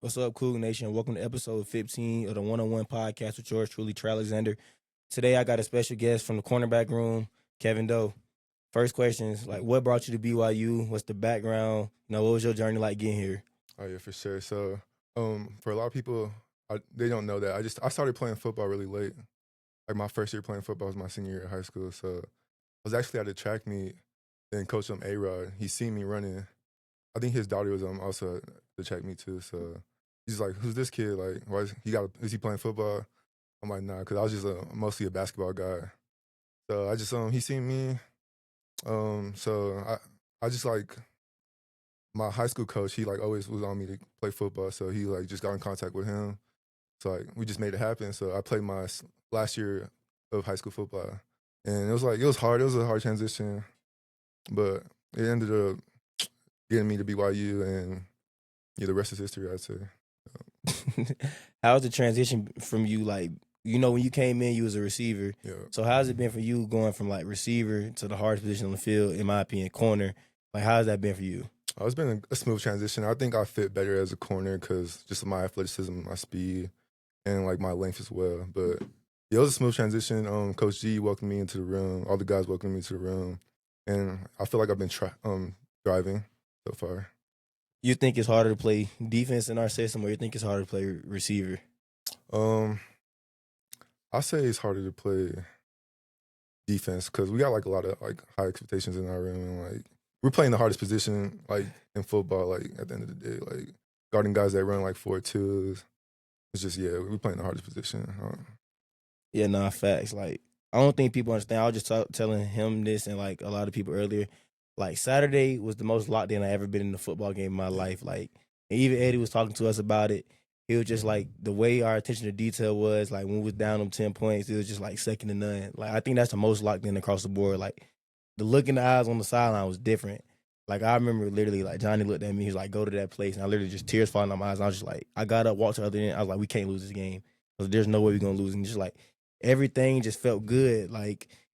What's up, Cool Nation? Welcome to episode 15 of the One-on-One podcast with yours truly, Tre Alexander. Today, I got a special guest from the cornerback room, Kevin Doe. First question is, what brought you to BYU? What's the background? What was your journey like getting here? Oh, yeah, for sure. So, for a lot of people, they don't know that. I started playing football really late. Like, my first year playing football was my senior year of high school. So, I was actually at a track meet, and Coach A-Rod, he seen me running. I think his daughter was also at the track meet too. So, he's like, who's this kid? Like, is he playing football? I'm like, nah, because I was just mostly a basketball guy. So, he seen me. I just my high school coach, he always was on me to play football. So he just got in contact with him. So we just made it happen. So I played my last year of high school football. And it was hard. It was a hard transition. But it ended up getting me to BYU, and the rest is history, I'd say. How's the transition from you, when you came in, you was a receiver. Yeah. So how's it been for you going from receiver to the hardest position on the field, in my opinion, corner? How's that been for you? It's been a smooth transition. I think I fit better as a corner because just my athleticism, my speed, and my length as well. But yeah, it was a smooth transition. Coach G welcomed me into the room. All the guys welcomed me to the room, and I feel like I've been thriving so far. You think it's harder to play defense in our system, or you think it's harder to play receiver? I say it's harder to play defense because we got a lot of high expectations in our room, and we're playing the hardest position in football. At the end of the day, guarding guys that run 4.2s. It's just we're playing the hardest position. Yeah, nah, facts. I don't think people understand. I was just telling him this and a lot of people earlier. Saturday was the most locked in I ever been in a football game in my life. And even Eddie was talking to us about it. It was just the way our attention to detail was. When we was down them 10 points, it was just second to none. I think that's the most locked in across the board. The look in the eyes on the sideline was different. I remember literally, Johnny looked at me, he was like, go to that place. And I literally just tears falling out my eyes. And I was just I got up, walked to the other end. I was like, we can't lose this game. There's no way we're going to lose. And just everything just felt good.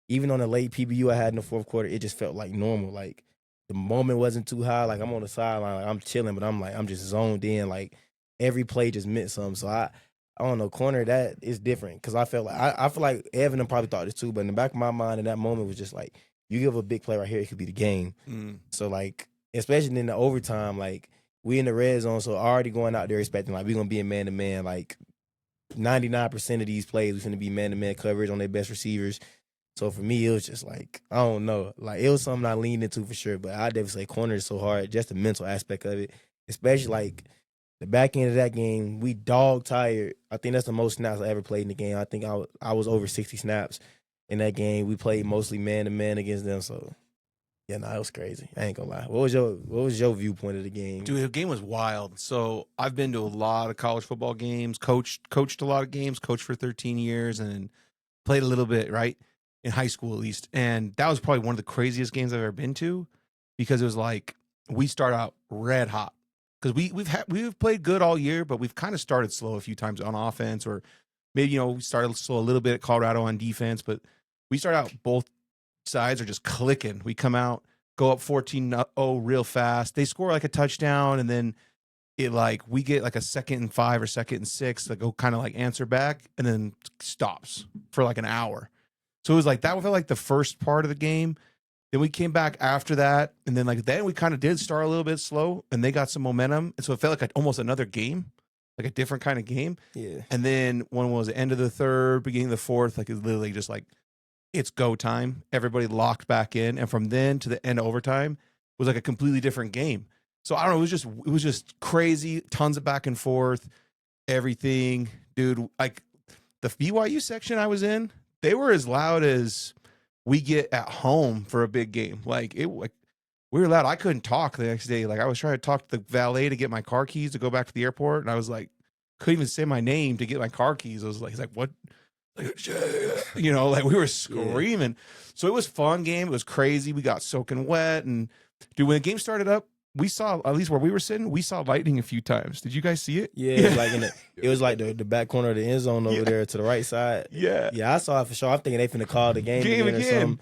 Even on the late PBU I had in the fourth quarter, it just felt normal. The moment wasn't too high. I'm on the sideline, I'm chilling, but I'm just zoned in. Every play just meant something. So I don't know, corner, that is different. Because I felt I feel like Evan and probably thought this too, but in the back of my mind in that moment was just you give a big play right here, it could be the game. So especially in the overtime, we in the red zone, so already going out there expecting we're gonna be in man to man. 99% of these plays, we're gonna be man to man coverage on their best receivers. So for me, it was just I don't know, it was something I leaned into for sure. But I definitely say corner is so hard, just the mental aspect of it, especially the back end of that game. We dog tired. I think that's the most snaps I ever played in the game. I think I was over 60 snaps in that game. We played mostly man to man against them. So yeah, it was crazy. I ain't gonna lie. What was your viewpoint of the game? Dude, the game was wild. So I've been to a lot of college football games, coached a lot of games, coached for 13 years, and played a little bit, right? In high school, at least. And that was probably one of the craziest games I've ever been to, because it was we start out red hot. Because we've played good all year, but we've kind of started slow a few times on offense, or maybe, we started slow a little bit at Colorado on defense, but we start out, both sides are just clicking. We come out, go up 14-0 real fast. They score a touchdown, and then it we get a 2nd and 5 or 2nd and 6 that go kind of answer back, and then stops for an hour. So it was that felt the first part of the game. Then we came back after that, and then then we kind of did start a little bit slow, and they got some momentum, and so it felt almost another game, a different kind of game. Yeah. And then one was the end of the third, beginning of the fourth, it's literally just it's go time. Everybody locked back in, and from then to the end of overtime was a completely different game. So I don't know, it was just crazy, tons of back and forth, everything, dude. The BYU section I was in, they were as loud as we get at home for a big game. We were loud. I couldn't talk the next day. I was trying to talk to the valet to get my car keys to go back to the airport, and I was couldn't even say my name to get my car keys. I was he's what? We were screaming. Yeah. So it was a fun game. It was crazy. We got soaking wet, and dude, when the game started up, we saw, at least where we were sitting, we saw lightning a few times. Did you guys see it? Yeah, it was the back corner of the end zone over there to the right side. Yeah. Yeah, I saw it for sure. I'm thinking they finna call the game again or something.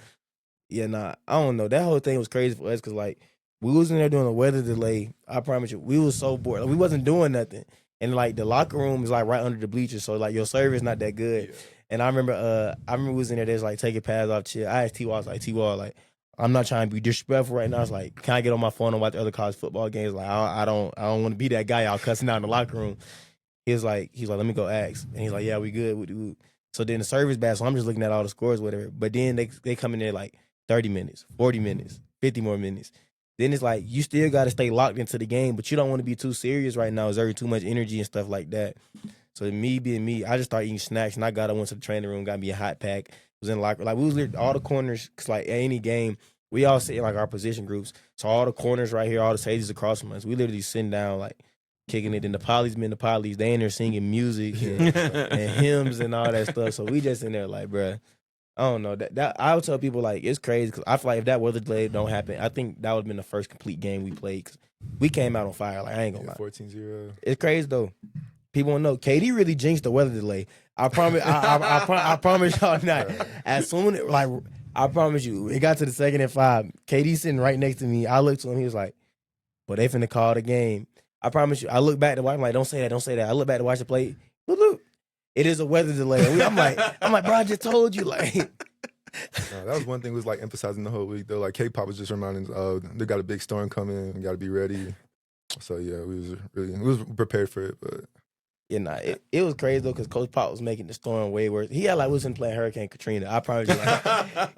Yeah, nah, I don't know. That whole thing was crazy for us because we was in there doing a weather delay. I promise you, we was so bored. We wasn't doing nothing. and like the locker room is like right under the bleachers, so like your service not that good. Yeah. And I remember we was in there, there's like taking pads off chill. I asked T-Wall, I was like, T-Wall, like, I'm not trying to be disrespectful right now. I was like, can I get on my phone and watch other college football games? Like, I don't want to be that guy y'all cussing out in the locker room. He's like, let me go ask. And he's like, yeah, we good. So then the service bad, so I'm just looking at all the scores, whatever. But then they come in there like 30 minutes, 40 minutes, 50 more minutes. Then it's like, you still got to stay locked into the game, but you don't want to be too serious right now. It's already too much energy and stuff like that. So me being me, I just started eating snacks, and I went to the training room, got me a hot pack, was in the locker. Like, we was literally all the corners, because like at any game, we all sit in like our position groups. So all the corners right here, all the safeties across from us, we literally sitting down like kicking it. And the polys been the polys, they in there singing music and hymns and all that stuff. So we just in there like, bruh, I don't know. That I would tell people like, it's crazy, because I feel like if that weather delay don't happen, I think that would have been the first complete game we played, because we came out on fire. Like, I ain't gonna lie. 14-0. It's crazy though. People don't know. KD really jinxed the weather delay. I promise. I promise y'all not. As soon like, I promise you, it got to the 2nd and 5. KD sitting right next to me. I looked to him. He was like, "But they finna call the game." I promise you. I look back to watch. I'm like, "Don't say that. Don't say that." I look back to watch the play. Look. It is a weather delay. I'm like, bro, I just told you. Like, That was one thing we was like emphasizing the whole week though. Like K-pop was just reminding us, they got a big storm coming. We got to be ready. So yeah, we was prepared for it, but. It was crazy though, because Coach Pop was making the storm way worse. He had like we was playing Hurricane Katrina. I promise you, like,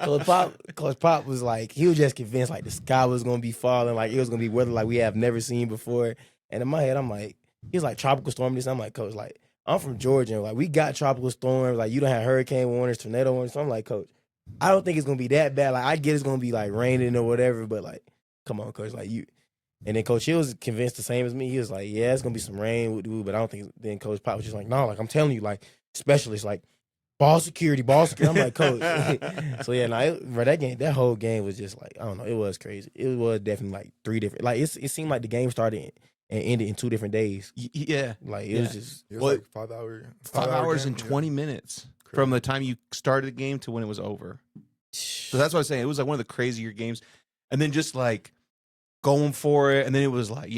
Coach Pop was like, he was just convinced like the sky was gonna be falling, like it was gonna be weather like we have never seen before. And in my head, I'm like, he was like tropical storm this. I'm like, Coach, like I'm from Georgia, and like we got tropical storms. Like you don't have hurricane warnings, tornado warnings. So I'm like, Coach, I don't think it's gonna be that bad. Like I get it's gonna be like raining or whatever, but like, come on, Coach, like you. And then Coach Hill was convinced the same as me. He was like, yeah, it's going to be some rain, but I don't think. Then Coach Pop was just like, no, like I'm telling you, like specialists, like ball security. I'm like, Coach. So yeah, that whole game was just like, I don't know, it was crazy. It was definitely like 3 different. Like it seemed like the game started and ended in 2 different days. Yeah, like it was just it was like 5 hours. 5 hours and 20 minutes from the time you started the game to when it was over. So that's what I was saying. It was like one of the crazier games, and then just like going for it, and then it was like,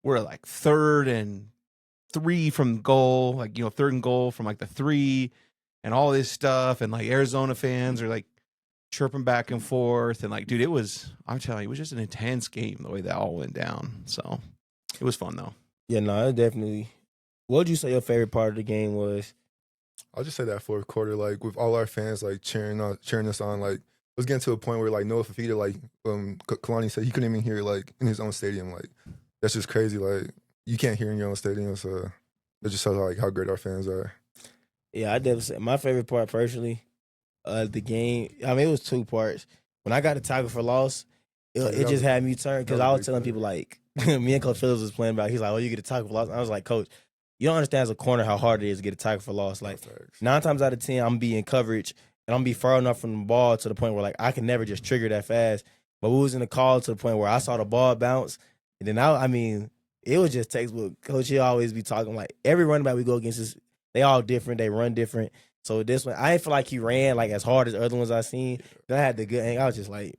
we're like 3rd and 3 from goal, like 3rd and goal from like the 3, and all this stuff, and like Arizona fans are like chirping back and forth, and like, dude, I'm telling you, it was just an intense game the way that all went down. So it was fun though. Yeah, no, it definitely. What would you say your favorite part of the game was? I'll just say that 4th quarter, like with all our fans like cheering us on, like. It was getting to a point where like Noah Fafita, like Kalani said, he couldn't even hear like in his own stadium. Like that's just crazy. Like you can't hear in your own stadium, so it just shows like how great our fans are. Yeah, I definitely say my favorite part personally, the game. I mean, it was 2 parts. When I got the tackle for loss, it just had me turn, because I was telling people like me and Coach Phillips was playing about. He's like, "Oh, you get a tackle for loss." And I was like, "Coach, you don't understand as a corner how hard it is to get a tackle for loss. Like 9 times out of 10, I'm be in coverage." And I'm gonna be far enough from the ball to the point where like I can never just trigger that fast. But we was in the call to the point where I saw the ball bounce, and then I mean, it was just textbook. Coach, he always be talking like every running back we go against they all different, they run different. So this one, I didn't feel like he ran like as hard as other ones I seen. But I had the good hang. I was just like,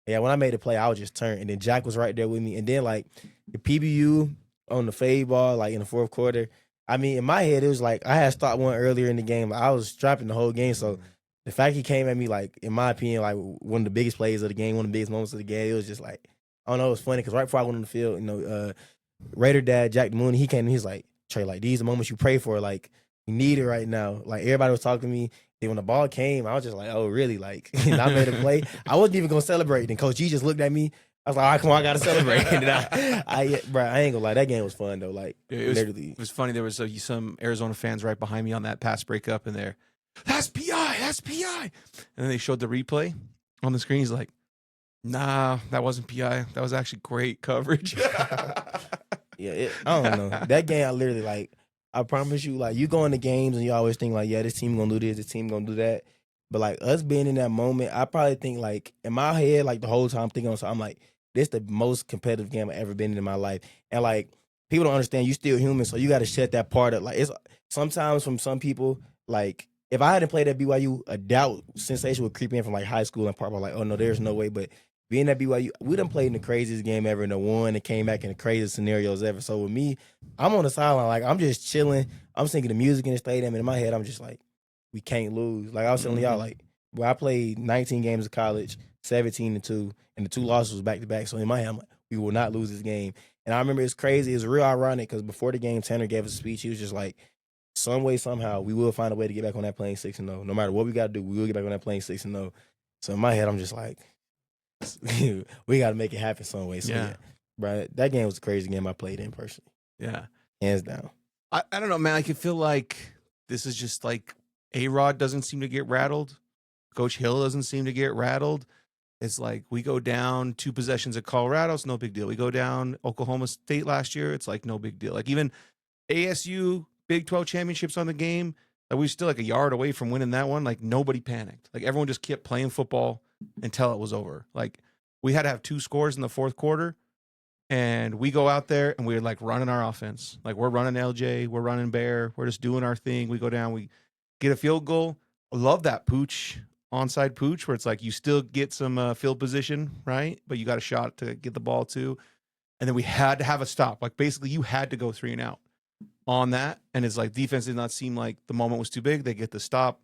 yeah. When I made the play, I would just turn, and then Jack was right there with me. And then like the PBU on the fade ball, like in the 4th quarter. I mean, in my head, it was like I had stopped one earlier in the game. I was strapping the whole game, so. The fact he came at me, like, in my opinion, like, one of the biggest plays of the game, one of the biggest moments of the game, it was just like, I don't know, it was funny, because right before I went on the field, Raider dad, Jack Mooney, he came and he's like, Trey, like, these are the moments you pray for, like, you need it right now. Like, everybody was talking to me. Then when the ball came, I was just like, oh, really? Like, and I made a play. I wasn't even going to celebrate. Then Coach G just looked at me. I was like, all right, come on, I got to celebrate. And bro, I ain't going to lie, that game was fun, though. Like, literally. It was funny. There was some Arizona fans right behind me on that pass breakup, and they're, that's PI. And then they showed the replay on the screen. He's like, nah, that wasn't PI. That was actually great coverage. Yeah, I don't know. That game, I literally, like, I promise you, like, you go into games and you always think, like, yeah, this team going to do this, this team going to do that. But, like, us being in that moment, I probably think, like, in my head, like, the whole time thinking on something, I'm like, this is the most competitive game I've ever been in my life. And, like, people don't understand you still human, so you got to shut that part up. Like, it's sometimes from some people, like, if I hadn't played at BYU, a doubt sensation would creep in from like high school and part about like, oh no, there's no way. But being at BYU, we done played in the craziest game ever and won and came back in the craziest scenarios ever. So with me, I'm on the sideline, like I'm just chilling. I'm singing the music in the stadium, and in my head, I'm just like, we can't lose. Like I was telling y'all, like, where I played 19 games of college, 17-2, and the 2 losses was back to back. So in my head, I'm like, we will not lose this game. And I remember it's crazy. It's real ironic because before the game, Tanner gave us a speech. He was just like, some way, somehow, we will find a way to get back on that plane 6-0. No matter what we got to do, we will get back on that plane 6-0. So in my head, I'm just like, we got to make it happen some way. So yeah, bro, that game was the craziest game I played in personally. Yeah, hands down. I don't know, man. I can feel like this is just like A-Rod doesn't seem to get rattled. Coach Hill doesn't seem to get rattled. It's like we go down 2 possessions at Colorado, it's no big deal. We go down Oklahoma State last year, it's like no big deal. Like even ASU Big 12 championships on the game, like we were still like a yard away from winning that one. Like nobody panicked. Like everyone just kept playing football until it was over. Like we had to have 2 scores in the 4th quarter, and we go out there and we're like running our offense. Like we're running LJ, we're running Bear, we're just doing our thing. We go down, we get a field goal. I love that pooch. Onside pooch where it's like you still get some field position, right? But you got a shot to get the ball too. And then we had to have a stop. Like basically you had to go 3 and out on that. And it's like defense did not seem like the moment was too big. They get the stop.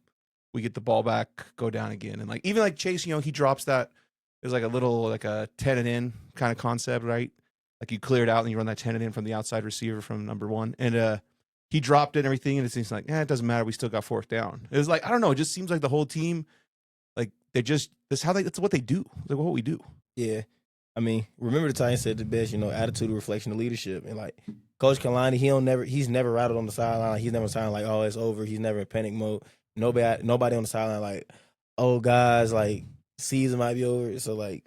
We get the ball back, go down again. And like even like Chase, he drops that. It was like a little like a 10 and in kind of concept, right? Like you clear it out and you run that 10 and in from the outside receiver from number 1. And he dropped it and everything. And it seems like, it doesn't matter. We still got 4th down. It was like, I don't know. It just seems like the whole team, like that's what they do. Like what we do. Yeah. I mean, remember the Titans said the best, attitude, reflection of leadership. And like Coach Kalani, he's never rattled on the sideline. He's never signed like, oh, it's over. He's never in panic mode. Nobody on the sideline like, oh guys, like season might be over. So like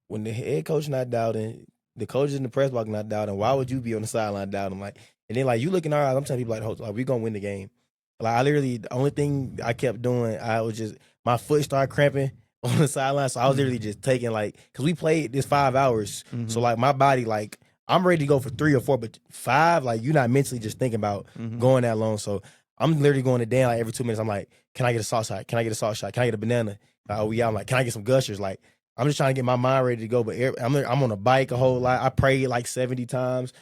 when the head coach not doubting, the coaches in the press box not doubting, why would you be on the sideline doubting? Like, and then like you look in our eyes, I'm telling people like we gonna win the game. Like I literally, the only thing I kept doing, I was just, my foot started cramping on the sideline. So I was literally just taking like, cause we played this 5 hours. So like my body, like I'm ready to go for 3 or 4, but 5, like you're not mentally just thinking about going that long. So I'm literally going to Dan like every 2 minutes. I'm like, can I get a salt shot? Can I get a salt shot? Can I get a banana? Like, oh yeah. I'm like, can I get some gushers? Like I'm just trying to get my mind ready to go. But I'm on a bike a whole lot. I prayed like 70 times.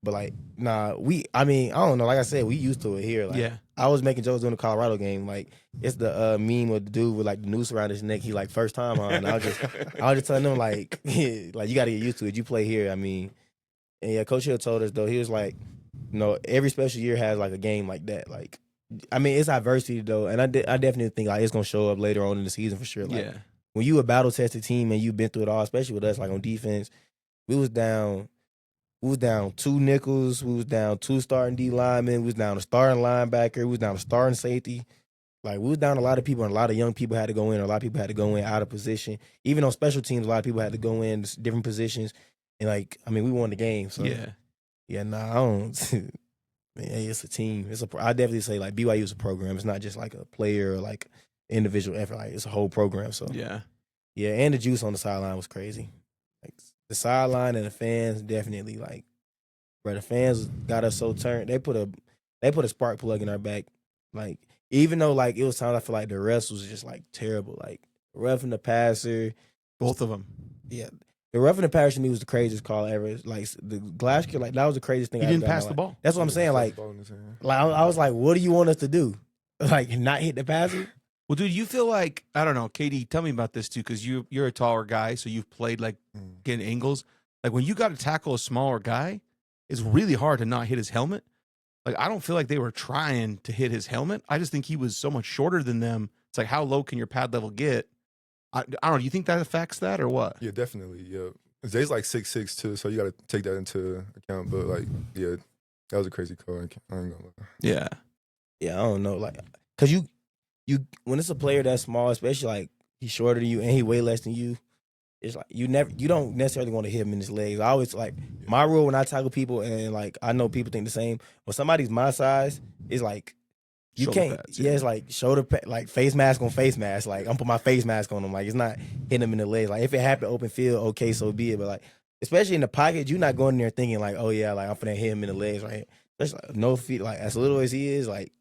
But like, nah, I don't know. Like I said, we used to it here. Like, yeah. I was making jokes during the Colorado game. Like, it's the meme of the dude with like the noose around his neck. He like first time on. And I was just telling them like, like you got to get used to it. You play here. I mean, and yeah, Coach Hill told us though. He was like, every special year has like a game like that. Like, I mean, it's adversity though, and I definitely think like it's gonna show up later on in the season for sure. Like, when you a battle tested team and you've been through it all, especially with us, like on defense, we was down 2 nickels. We was down 2 starting D linemen. We was down a starting linebacker. We was down a starting safety. Like, we was down a lot of people, and a lot of young people had to go in. A lot of people had to go in out of position. Even on special teams, a lot of people had to go in different positions. And, like, I mean, we won the game. So, I don't. Man, hey, it's a team. I definitely say, like, BYU is a program. It's not just, like, a player or, like, individual effort. Like, it's a whole program. So, yeah, and the juice on the sideline was crazy. Like, the sideline and the fans definitely, like, bro, the fans got us so turned. They put a spark plug in our back. Like, even though, like, it was times I feel like the refs was just, like, terrible. Like, the ref and the passer. Both of them. Yeah. The ref and the passer to me was the craziest call ever. Like, the glass kick, like, that was the craziest thing I ever didn't pass the ball. That's what I'm saying. Like I was like, what do you want us to do? Like, not hit the passer? Well, dude, you feel like, I don't know, KD, tell me about this too, because you're a taller guy, so you've played like getting angles. Like when you got to tackle a smaller guy, it's really hard to not hit his helmet. Like I don't feel like they were trying to hit his helmet. I just think he was so much shorter than them. It's like, how low can your pad level get? I don't know. Do you think that affects that or what? Yeah, definitely. Yeah, Zay's like 6'6" too, so you got to take that into account. But like, yeah, that was a crazy call. I ain't gonna lie. Yeah, I don't know, like, cause you when it's a player that small, especially like he's shorter than you and he way less than you, it's like you don't necessarily want to hit him in his legs. I always like my rule when I tackle people, and like I know people think the same. When somebody's my size, it's like you shoulder can't. Pads, yeah, it's like shoulder like face mask on face mask. Like I'm put my face mask on them. Like it's not hitting them in the legs. Like if it happened open field, okay, so be it. But like especially in the pocket, you're not going in there thinking like, oh yeah, like I'm finna hit him in the legs, right? There's like no feet. Like as little as he is, like.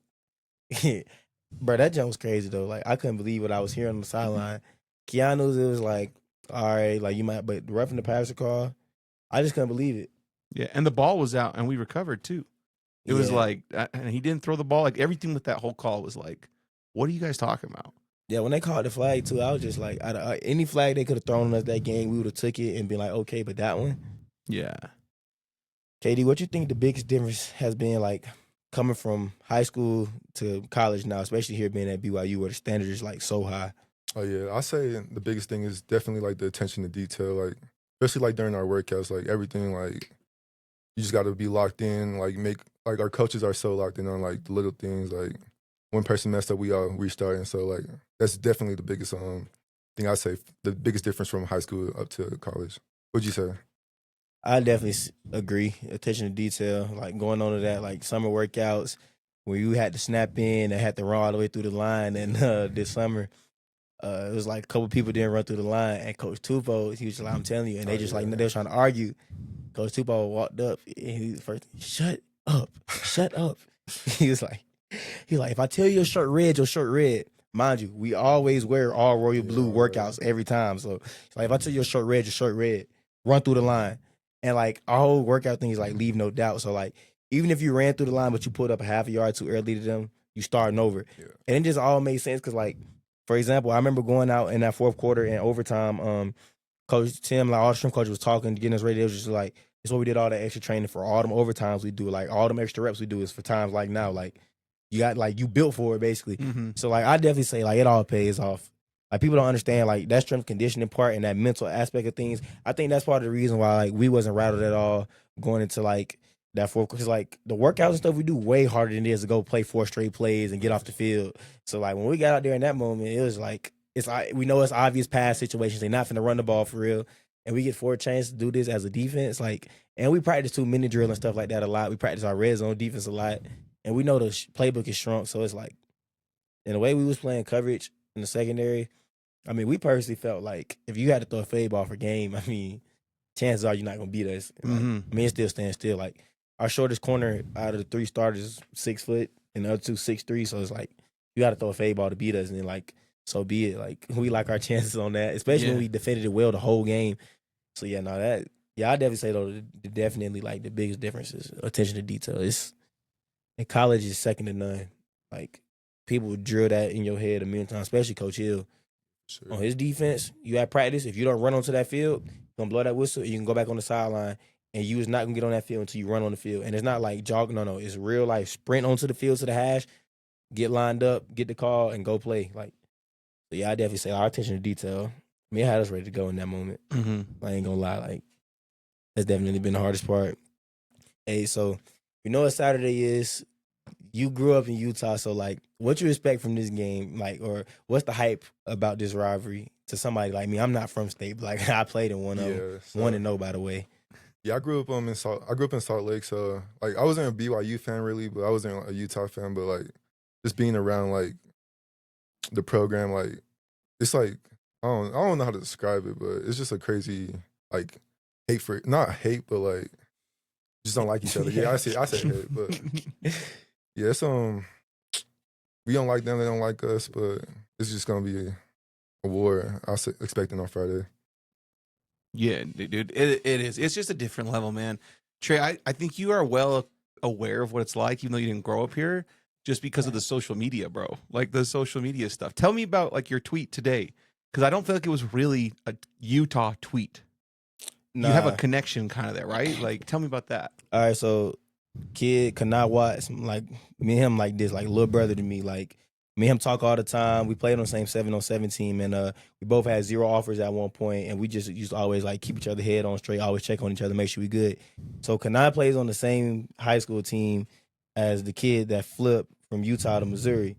Bro, that jump was crazy though. Like I couldn't believe what I was hearing on the sideline. Keanu's, it was like all right, like you might, but roughing the passer call, I just couldn't believe it. Yeah, and the ball was out, and we recovered too. It was Yeah. like, and he didn't throw the ball. Like everything with that whole call was like, what are you guys talking about? Yeah, when they called the flag too, I was just like, any flag they could have thrown on us that game, we would have took it and been like, okay, but that one, Yeah. KD, what you think the biggest difference has been like coming from high school to college now, especially here being at BYU where the standard is like so high? Oh yeah, I say the biggest thing is definitely like the attention to detail, like especially like during our workouts, like everything, like you just got to be locked in, like like our coaches are so locked in on like the little things, like one person messed up, we all restart, and so like that's definitely the biggest thing I say, the biggest difference from high school up to college. What'd you say? I definitely agree. Attention to detail, like going on to that, like summer workouts where you had to snap in and had to run all the way through the line. And this summer, it was like a couple people didn't run through the line. And Coach Tupou, he was just like, I'm telling you. And they just like, they were trying to argue. Coach Tupou walked up and he was first, shut up. He was like, if I tell you your shirt red. Mind you, we always wear all royal blue workouts every time. So like, if I tell you your shirt red, run through the line. And like our whole workout thing is like leave no doubt. So like even if you ran through the line but you pulled up a half a yard too early to them, you starting over. Yeah. And it just all made sense because like, for example, I remember going out in that fourth quarter in overtime. Coach Tim, like all the strength coach was talking, getting us ready. It was just like, it's what we did all the extra training for. All them overtimes we do, like all them extra reps we do is for times like now. Like you got like you built for it basically. Mm-hmm. So like I definitely say like it all pays off. Like people don't understand like that strength conditioning part and that mental aspect of things. I think that's part of the reason why like we wasn't rattled at all going into like that fourth, because like the workouts and stuff we do way harder than it is to go play 4 straight plays and get off the field. So like when we got out there in that moment, it was like it's like we know it's obvious pass situations. They're not finna run the ball for real, and we get 4 chances to do this as a defense. Like, and we practice 2-minute drill and stuff like that a lot. We practice our red zone defense a lot, and we know the playbook is shrunk. So it's like, in the way we was playing coverage in the secondary, I mean, we personally felt like if you had to throw a fade ball for game, I mean, chances are you're not gonna beat us. Like, I mean, it still stands still. Like our shortest corner out of the 3 starters is 6 foot, and the other 2 6'3". So it's like you got to throw a fade ball to beat us, and then like so be it. Like we like our chances on that, especially when we defended it well the whole game. So yeah, no, that I definitely say though, definitely like the biggest difference is attention to detail. It's in college is second to none. Like people would drill that in your head a million times, especially Coach Hill. Sure. On his defense, you at practice, if you don't run onto that field, you're gonna blow that whistle, and you can go back on the sideline, and you is not gonna get on that field until you run on the field. And it's not like jogging, no, it's real life. Sprint onto the field to the hash, get lined up, get the call, and go play. Like, so yeah, I definitely say our attention to detail. I mean, it had us ready to go in that moment. Mm-hmm. I ain't gonna lie, like that's definitely been the hardest part. Hey, so you know what Saturday is. You grew up in Utah, so like, what you expect from this game, like, or what's the hype about this rivalry to somebody like me? I'm not from state, but like I played in one of them, 1-0 by the way. Yeah, I grew up in Salt Lake, so like I wasn't a BYU fan really, but I wasn't a Utah fan. But like just being around like the program, like it's like I don't know how to describe it, but it's just a crazy like hate for not hate, but like just don't like each other. Yeah, I say hate, but. Yeah, it's we don't like them, they don't like us, but it's just gonna be a war. I was expecting on Friday. Yeah, dude, it is. It's just a different level, man. Trey, I think you are well aware of what it's like, even though you didn't grow up here, just because of the social media, bro. Like the social media stuff. Tell me about like your tweet today, because I don't feel like it was really a Utah tweet. Nah. You have a connection kind of there, right? Like, tell me about that. All right, so kid, Kanai Watts, like me and him like this, like little brother to me. Like me and him talk all the time. We played on the same 7-on-7 team, and we both had 0 offers at one point, and we just used to always like keep each other head on straight, always check on each other, make sure we good. So Kanai plays on the same high school team as the kid that flipped from Utah to Missouri.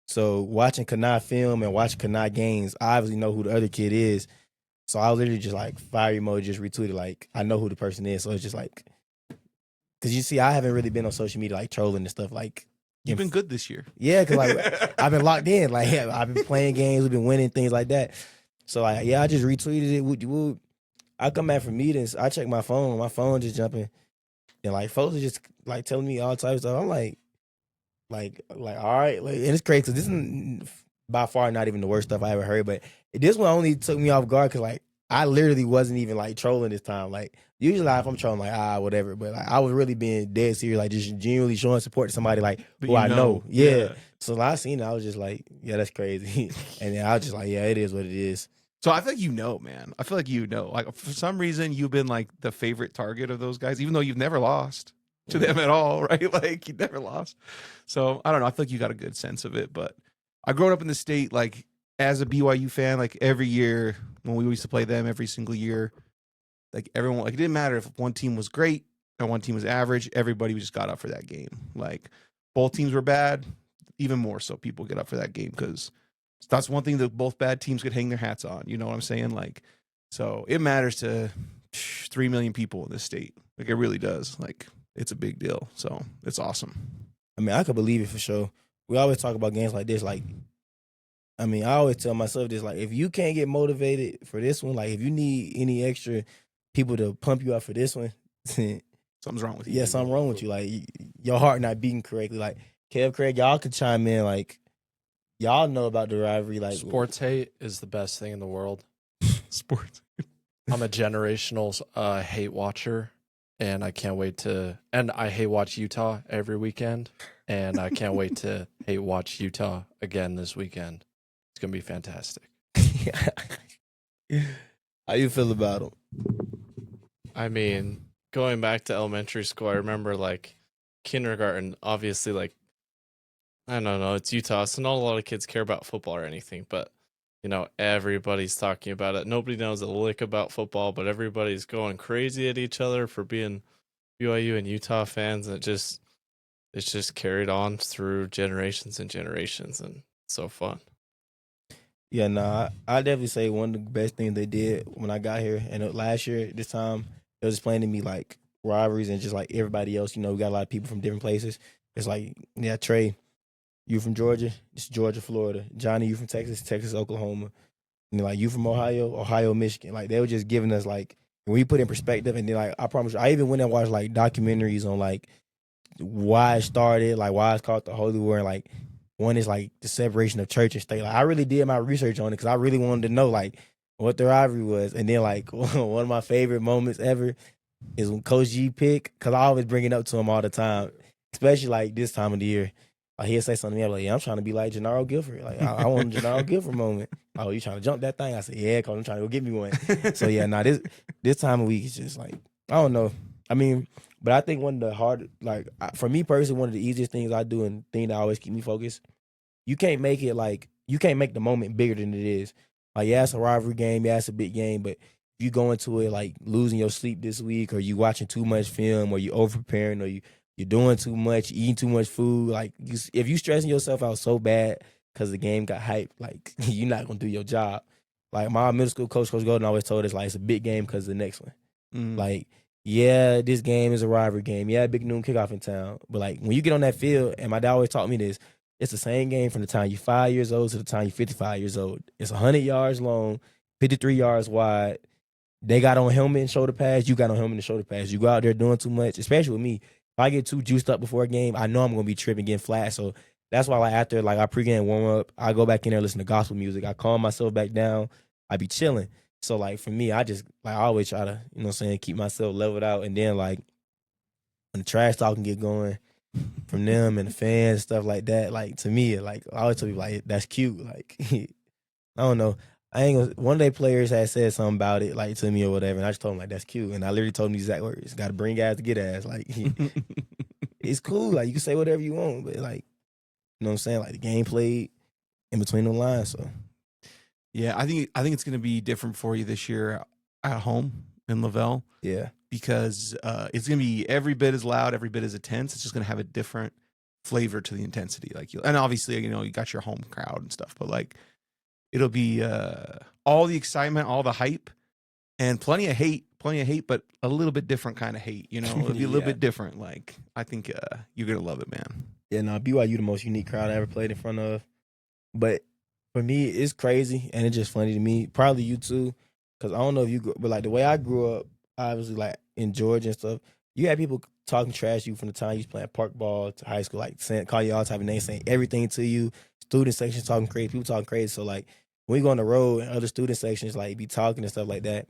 So watching Kanai film and watching Kanai games, I obviously know who the other kid is. So I was literally just like fire emoji, just retweeted like I know who the person is. So it's just like. Because you see, I haven't really been on social media like trolling and stuff. Like you've been good this year, yeah. Because like I've been locked in. Like I've been playing games, we've been winning things like that. So like yeah, I just retweeted it. Would I come back from meetings? I check my phone just jumping, and like folks are just like telling me all types of stuff. I'm like all right, like and it's crazy because this is by far not even the worst stuff I ever heard. But this one only took me off guard because like I literally wasn't even like trolling this time. Like usually if I'm trolling like whatever, but like, I was really being dead serious, like just genuinely showing support to somebody like But who I know. Yeah. yeah. So when I seen it, I was just like, yeah, that's crazy. And then I was just like, yeah, it is what it is. So I feel like man. I feel like like for some reason you've been like the favorite target of those guys, even though you've never lost to them at all, right? Like you never lost. So I don't know. I feel like you got a good sense of it. But I grew up in the state, like as a BYU fan, like every year when we used to play them every single year, like everyone, like it didn't matter if one team was great or one team was average. Everybody just got up for that game. Like both teams were bad, even more so people get up for that game because that's one thing that both bad teams could hang their hats on. You know what I'm saying? Like, so it matters to 3 million people in this state. Like it really does. Like it's a big deal. So it's awesome. I mean, I could believe it for sure. We always talk about games like this. Like, I mean, I always tell myself this, like, if you can't get motivated for this one, like if you need any extra people to pump you up for this one, something's wrong with you. Yeah, something wrong with you. Like your heart not beating correctly. Like Kev, Craig, y'all could chime in. Like y'all know about the rivalry. Like sports hate is the best thing in the world. Sports. I'm a generational hate watcher, and I can't wait to. And I hate watch Utah every weekend, and I can't wait to hate watch Utah again this weekend. It's gonna be fantastic. How you feel about them? I mean, going back to elementary school, I remember like kindergarten, obviously, like, I don't know, it's Utah, so not a lot of kids care about football or anything, but, you know, everybody's talking about it. Nobody knows a lick about football, but everybody's going crazy at each other for being BYU and Utah fans, and it's just carried on through generations and generations, and it's so fun. Yeah, nah, I definitely say one of the best things they did when I got here, and last year, this time, it was explaining to me like rivalries and just like everybody else. You know, we got a lot of people from different places. It's like, yeah, Trey, you from Georgia? It's Georgia, Florida. Johnny, you from Texas? Texas, Oklahoma. And like, you from Ohio? Ohio, Michigan. Like, they were just giving us like, when we put in perspective, and then like, I promise you, I even went and watched like documentaries on like why it started, like why it's called the Holy War, and like one is like the separation of church and state. Like I really did my research on it because I really wanted to know like what the rivalry was. And then like one of my favorite moments ever is when Coach G pick, because I always bring it up to him all the time, especially like this time of the year. Like he'll say something to me, I'm like, yeah, I'm trying to be like Gennaro Guilford. Like I want a Gennaro Guilford moment. Oh, you trying to jump that thing? I said, yeah, Coach, I'm trying to go get me one. So yeah, nah, this time of week is just like, I don't know. I mean, but I think one of the hard, like for me personally, one of the easiest things I do and thing that always keep me focused, you can't make it like, you can't make the moment bigger than it is. Like, yeah, it's a rivalry game, yeah, it's a big game, but if you go into it like losing your sleep this week, or you watching too much film, or you over preparing, or you're doing too much, eating too much food, like if you stressing yourself out so bad because the game got hyped, like you're not gonna do your job. Like my middle school coach, Coach Golden, always told us like it's a big game because of the next one. Like, yeah, this game is a rivalry game. Yeah, big noon kickoff in town. But like when you get on that field, and my dad always taught me this, it's the same game from the time you're 5 years old to the time you're 55 years old. It's 100 yards long, 53 yards wide. They got on helmet and shoulder pads. You got on helmet and shoulder pads. You go out there doing too much, especially with me. If I get too juiced up before a game, I know I'm going to be tripping, getting flat. So that's why like after like I pregame warm up, I go back in there, listen to gospel music. I calm myself back down. I be chilling. So like for me, I just like I always try to, you know what I'm saying, keep myself leveled out. And then like when the trash talking get going from them and the fans and stuff like that, like to me, like I always tell people like that's cute. Like I don't know. I ain't gonna, one of their players had said something about it, like to me or whatever, and I just told him like that's cute. And I literally told him the exact words. Gotta bring guys to get ass. Like it's cool. Like you can say whatever you want, but like, you know what I'm saying? Like the game played in between the lines. So yeah, I think it's gonna be different for you this year at home in Lavelle. yeah. Because it's going to be every bit as loud, every bit as intense. It's just going to have a different flavor to the intensity. Like, and obviously, you know, you got your home crowd and stuff, but like, it'll be all the excitement, all the hype, and plenty of hate, but a little bit different kind of hate. You know, it'll be a little bit different. Like, I think you're going to love it, man. Yeah, no, BYU the most unique crowd I ever played in front of. But for me, it's crazy, and it's just funny to me. Probably you too, because I don't know if you, but like the way I grew up, obviously, like in Georgia and stuff, you had people talking trash to you from the time you was playing park ball to high school, like saying, call you all type of names, saying everything to you. Student section talking crazy, people talking crazy. So like, when we go on the road and other student sections like be talking and stuff like that.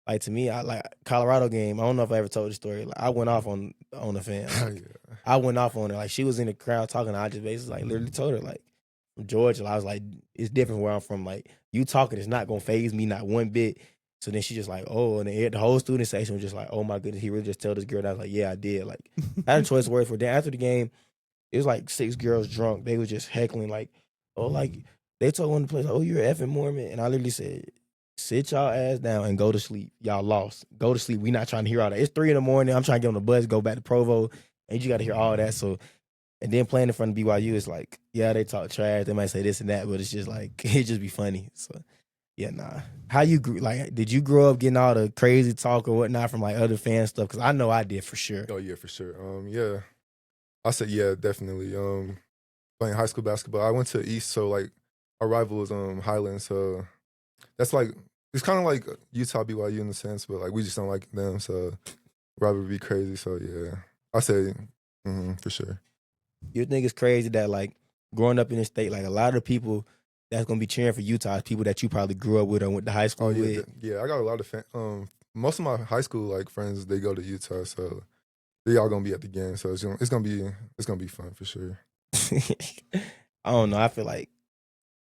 Like to me, I like Colorado game. I don't know if I ever told the story. Like I went off on the fan. Like, Yeah. I went off on her. Like she was in the crowd talking. I just basically like literally told her like from Georgia. I was like, it's different where I'm from. Like you talking, it's not gonna phase me not one bit. So then she just like, oh, and then the whole student section was just like, oh my goodness, he really just told this girl. And I was like, yeah, I did. Like I had a choice of words for. Then after the game, it was like 6 girls drunk. They was just heckling like, oh, like they told one of the players, oh, you're an effing Mormon, and I literally said, sit y'all ass down and go to sleep. Y'all lost. Go to sleep. We not trying to hear all that. It's 3 a.m. I'm trying to get on the bus, go back to Provo, and you got to hear all that. So, and then playing in front of BYU, it's like, yeah, they talk trash. They might say this and that, but it's just like it just be funny. So, yeah, nah. How you grew? Like, did you grow up getting all the crazy talk or whatnot from like other fan stuff? Because I know I did for sure. Oh yeah, for sure. Yeah, I said yeah, definitely. Playing high school basketball, I went to East, so like our rival was Highland, so that's like it's kind of like Utah BYU in the sense, but like we just don't like them, so rivalry be crazy. So yeah, I say for sure. You think it's crazy that like growing up in the state, like a lot of the people that's gonna be cheering for Utah is people that you probably grew up with or went to high school Oh yeah, with. yeah. I got a lot of most of my high school like friends, they go to Utah, so they all gonna be at the game. So it's gonna be fun for sure. I don't know. I feel like,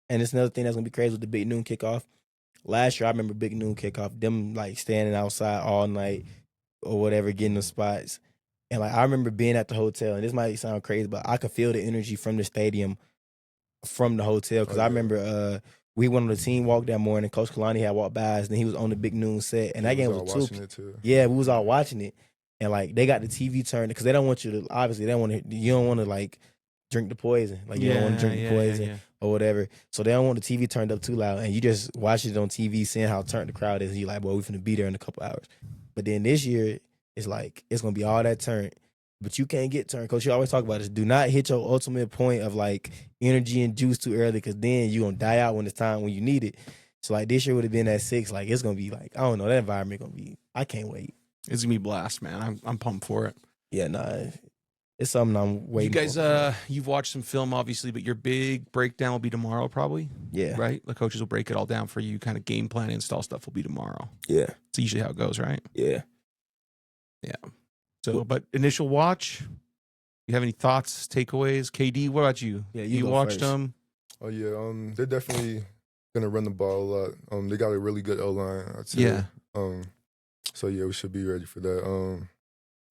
and it's another thing that's gonna be crazy with the big noon kickoff. Last year, I remember big noon kickoff, them like standing outside all night or whatever, getting the spots. And like I remember being at the hotel, and this might sound crazy, but I could feel the energy from the stadium, from the hotel. Because Oh, I yeah. remember we went on the team walk that morning. Coach Kalani had walked by us, and he was on the big noon set. And that We game all was 2 watching it too. Yeah, we was all watching it, and like they got the TV turned because they don't want you to. Obviously, they don't want to. You don't want to like drink the poison. Like you don't want to drink the poison or whatever. So they don't want the TV turned up too loud, and you just watch it on TV, seeing how turned the crowd is. And you like, boy, we finna be there in a couple hours. But then this year, it's like it's gonna be all that turned, but you can't get turned. Coach, you always talk about this. Do not hit your ultimate point of like energy and juice too early, because then you gonna die out when it's time when you need it. So like this year would have been at 6. Like it's gonna be like I don't know, that environment gonna be. I can't wait. It's gonna be blast, man. I'm pumped for it. Yeah, nah, it's something I'm waiting. You guys, for. you've watched some film, obviously, but your big breakdown will be tomorrow, probably. Yeah, Right. The coaches will break it all down for you. Kind of game plan, install stuff will be tomorrow. yeah, It's usually how it goes, right? yeah. So, but initial watch. You have any thoughts, takeaways? KD, what about you? Yeah, you go watched first. them. Oh yeah, they're definitely gonna run the ball a lot. They got a really good O line. I'd say. Yeah. So yeah, we should be ready for that.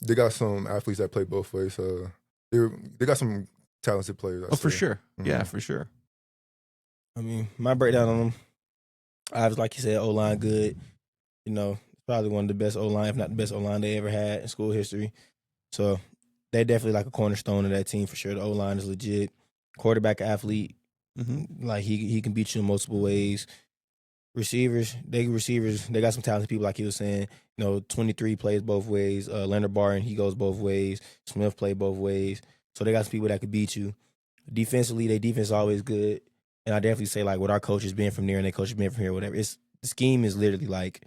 They got some athletes that play both ways. So they got some talented players. I'd Oh, for say. sure. Yeah, Mhm. for sure. I mean, my breakdown on them. I was like you said, O line good. You know, probably one of the best O line, if not the best O line they ever had in school history. So they're definitely like a cornerstone of that team for sure. The O line is legit. Quarterback athlete, like he can beat you in multiple ways. Receivers, they got some talented people like he was saying. You know, 23 plays both ways. Leonard Barton, he goes both ways. Smith play both ways. So they got some people that could beat you. Defensively, their defense is always good. And I definitely say like with our coaches being from there and their coaches being from here, whatever. The scheme is literally like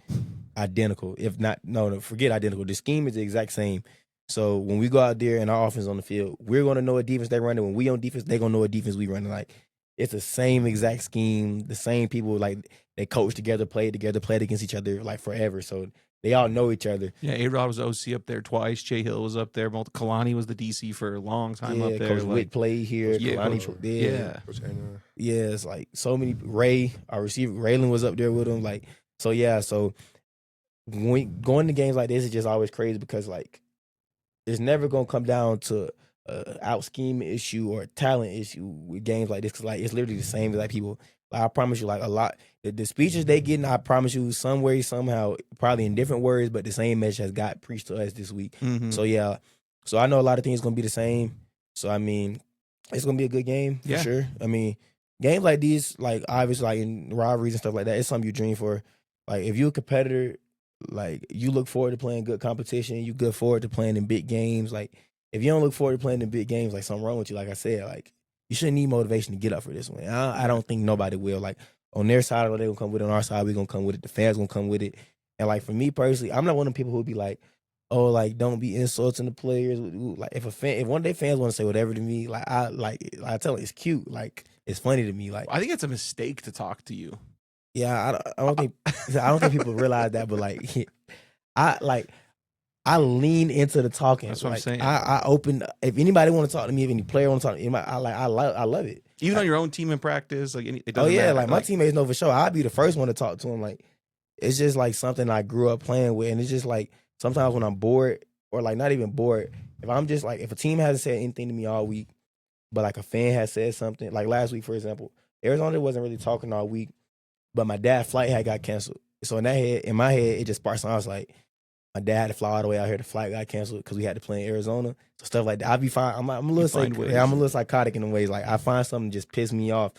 identical. If not, no, forget identical. The scheme is the exact same. So when we go out there and our offense on the field, we're gonna know what defense they're running. When we on defense, they're gonna know what defense we running. Like it's the same exact scheme, the same people like they coach together, played against each other like forever. So they all know each other. Yeah, A-Rod was OC up there twice. Jay Hill was up there. Kalani was the DC for a long time Yeah, up there. Coach Witt played here. Yeah, Kalani, Coach- yeah. Coach Anya. Yeah, it's like so many. Ray, our receiver, Raylan was up there with him. Like, so yeah, so when we going to games like this is just always crazy because like it's never gonna come down to out scheme issue or a talent issue with games like this because like it's literally the same as like people. Like, I promise you, like a lot the speeches they getting, I promise you, some way somehow, probably in different words, but the same message has got preached to us this week. Mhm. So yeah, so I know a lot of things gonna be the same. So I mean, it's gonna be a good game for Yeah. sure. I mean, games like these, like obviously, like in rivalries and stuff like that, it's something you dream for. Like if you're a competitor, like you look forward to playing good competition. You look forward to playing in big games. Like if you don't look forward to playing in big games, like something wrong with you. Like I said, like you shouldn't need motivation to get up for this one. I don't think nobody will. Like on their side, or they gonna come with it. On our side, we gonna come with it. The fans gonna come with it. And like for me personally, I'm not one of them people who would be like, oh, like don't be insulting the players. Like if one of their fans want to say whatever to me, I tell them it's cute. Like it's funny to me. Like I think it's a mistake to talk to you. Yeah, I don't think people realize that, but like, I lean into the talking. That's what I'm like, saying. I open. If anybody want to talk to me, if any player want to talk to me, I love it. Even Like, on your own team in practice, like it oh doesn't yeah, matter. like my teammates know for sure. I'll be the first one to talk to them. Like, it's just like something I grew up playing with, and it's just like sometimes when I'm bored or like not even bored, if I'm just like if a team hasn't said anything to me all week, but like a fan has said something, like last week for example, Arizona wasn't really talking all week, but my dad's flight had got canceled. So in my head, it just sparked something. I was like, my dad had to fly all the way out here. The flight got canceled because we had to play in Arizona. So stuff like that. I'd be fine. I'm a little I'm a little psychotic in the ways. Like I find something just piss me off.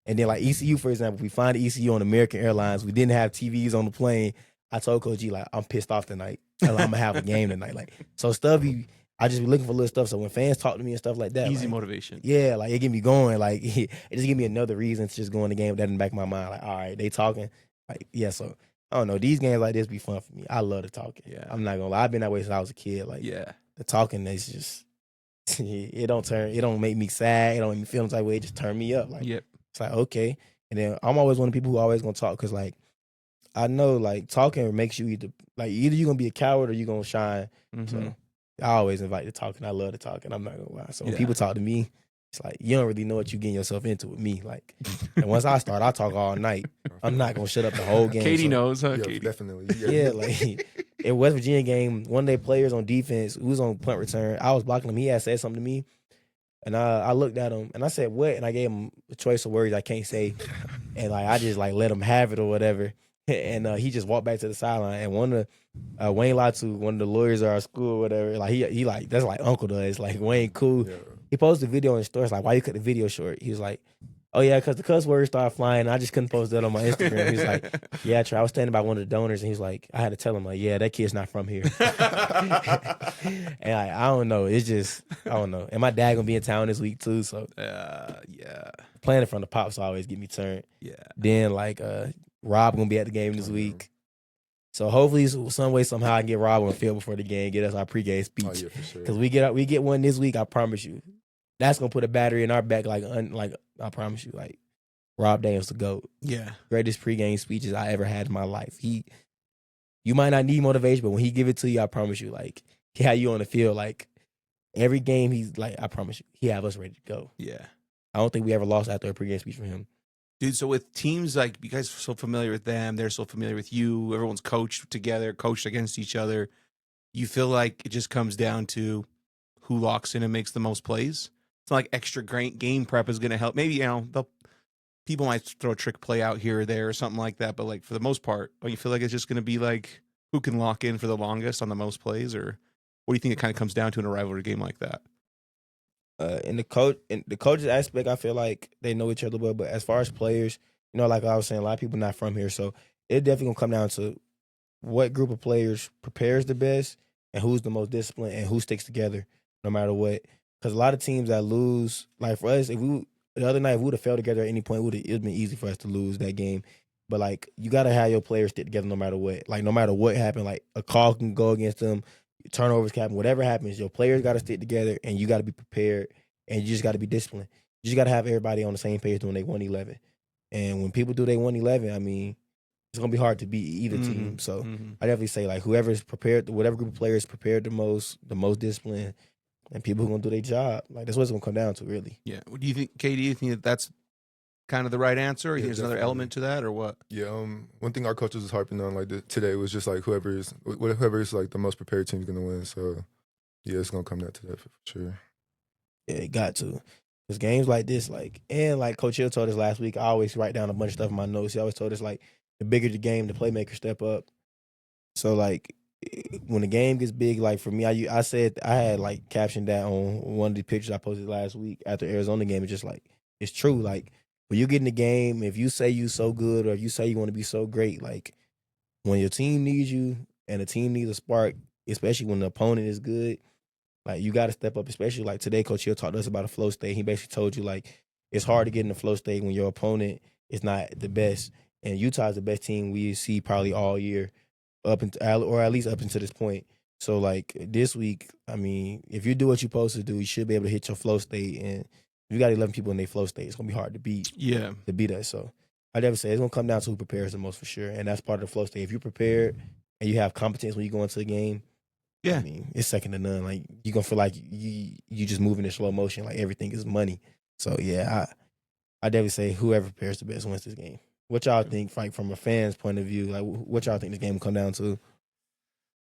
And then like ECU, for example, we find ECU on American Airlines. We didn't have TVs on the plane. I told Coach G, like, I'm pissed off tonight. I'm gonna have a game tonight. Like, so stuff I just be looking for little stuff. So when fans talk to me and stuff like that, Easy like, motivation. yeah, like it get me going. Like it just give me another reason to just go in the game with that in the back of my mind. Like, all right, they talking. Like, yeah, so I don't know. These games like this be fun for me. I love the talking. Yeah. I'm not gonna lie. I've been that way since I was a kid. Like, Yeah. the talking is just it don't make me sad. It don't make me feel some type of way. It just turn me up. Like, Yep. it's like, okay. And then I'm always one of the people who always gonna talk because like I know like talking makes you either you're gonna be a coward or you're gonna shine. Mhm. So I always invite the talking. I love the talking. I'm not gonna lie. So when Yeah. people talk to me, it's like you don't really know what you're getting yourself into with me. Like, and once I start, I talk all night. I'm not gonna shut up the whole game. Katie so, knows, huh? Yeah, Katie. definitely. Yeah, like in West Virginia game, one of their players on defense who was on punt return, I was blocking him. He had said something to me, and I looked at him and I said, "What?" And I gave him a choice of words I can't say, and like I just like let him have it or whatever. And he just walked back to the sideline. And one of Wayne Latu, one of the lawyers at our school, or whatever, like he like that's like Uncle does. Like Wayne cool. Yeah. He posted a video in his stories like, "Why you cut the video short?" He was like, "Oh yeah, because the cuss words started flying. I just couldn't post that on my Instagram." He was like, "Yeah, Trey, I was standing by one of the donors, and he was like, I had to tell him like, yeah, that kid's not from here." And I don't know. It's just I don't know. And my dad gonna be in town this week too, so Yeah. playing it from the pops always get me turned. Yeah. Then like Rob gonna be at the game this week. So hopefully some way somehow I can get Rob on the field before the game, get us our pregame speech. Oh, yeah, for sure. Because we get one this week, I promise you. That's gonna put a battery in our back, like I promise you, like Rob Daniels the GOAT. Yeah. Greatest pregame speeches I ever had in my life. You might not need motivation, but when he give it to you, I promise you, like he had you on the field, like every game he's like, I promise you, he have us ready to go. Yeah. I don't think we ever lost after a pregame speech from him. Dude, so with teams like you guys are so familiar with them, they're so familiar with you, everyone's coached together, coached against each other. You feel like it just comes down to who locks in and makes the most plays. It's not like extra game prep is going to help. Maybe, people might throw a trick play out here or there or something like that. But like for the most part, don't you feel like it's just going to be like who can lock in for the longest on the most plays? Or what do you think it kind of comes down to in a rivalry game like that? In the coaches aspect, I feel like they know each other well. But as far as players, like I was saying, a lot of people not from here, so it definitely gonna come down to what group of players prepares the best and who's the most disciplined and who sticks together no matter what. Because a lot of teams that lose, like for us, the other night, if we would have fell together at any point, it would have been easy for us to lose that game. But like you gotta have your players stick together no matter what. Like no matter what happened, like a call can go against them. Turnovers can happen, whatever happens, your players got to stick together and you got to be prepared and you just got to be disciplined. You just got to have everybody on the same page doing they 111. And when people do they 111, I mean, it's going to be hard to beat either team. So I definitely say like whoever's prepared, whatever group of players prepared the most disciplined, and people who going to do their job. Like that's what it's going to come down to really. Yeah. Do you think, Katie, do you think that's kind of the right answer? Or Yeah, there's another definitely. element to that or what? Yeah, one thing our coaches was harping on today was just like whoever's like the most prepared team's gonna win. So yeah, it's gonna come down to that for sure. Yeah, it got to. Because games like this, and like Coach Hill told us last week, I always write down a bunch of stuff in my notes. He always told us, like, the bigger the game, the playmakers step up. So, like, when the game gets big, like, for me, I said, I had, like, captioned that on one of the pictures I posted last week after Arizona game. It's just, like, it's true. Like, when you get in the game, if you say you so good or if you say you want to be so great, like, when your team needs you and the team needs a spark, especially when the opponent is good, like, you got to step up, especially, like, today, Coach Hill talked to us about a flow state. He basically told you, like, it's hard to get in the flow state when your opponent is not the best. And Utah is the best team we see probably all year, or at least up until this point. So, like, this week, I mean, if you do what you're supposed to do, you should be able to hit your flow state. And if you got 11 people in their flow state, it's going to be hard to beat. Yeah. To beat us. So, I never say it's gonna come down to who prepares the most for sure, and that's part of the flow state. If you're prepared and you have competence when you go into the game, Yeah. I mean, it's second to none. Like you're gonna feel like you just moving in slow motion, like everything is money. So yeah, I definitely say whoever prepares the best wins this game. What y'all think, like from a fan's point of view, like what y'all think this game will come down to?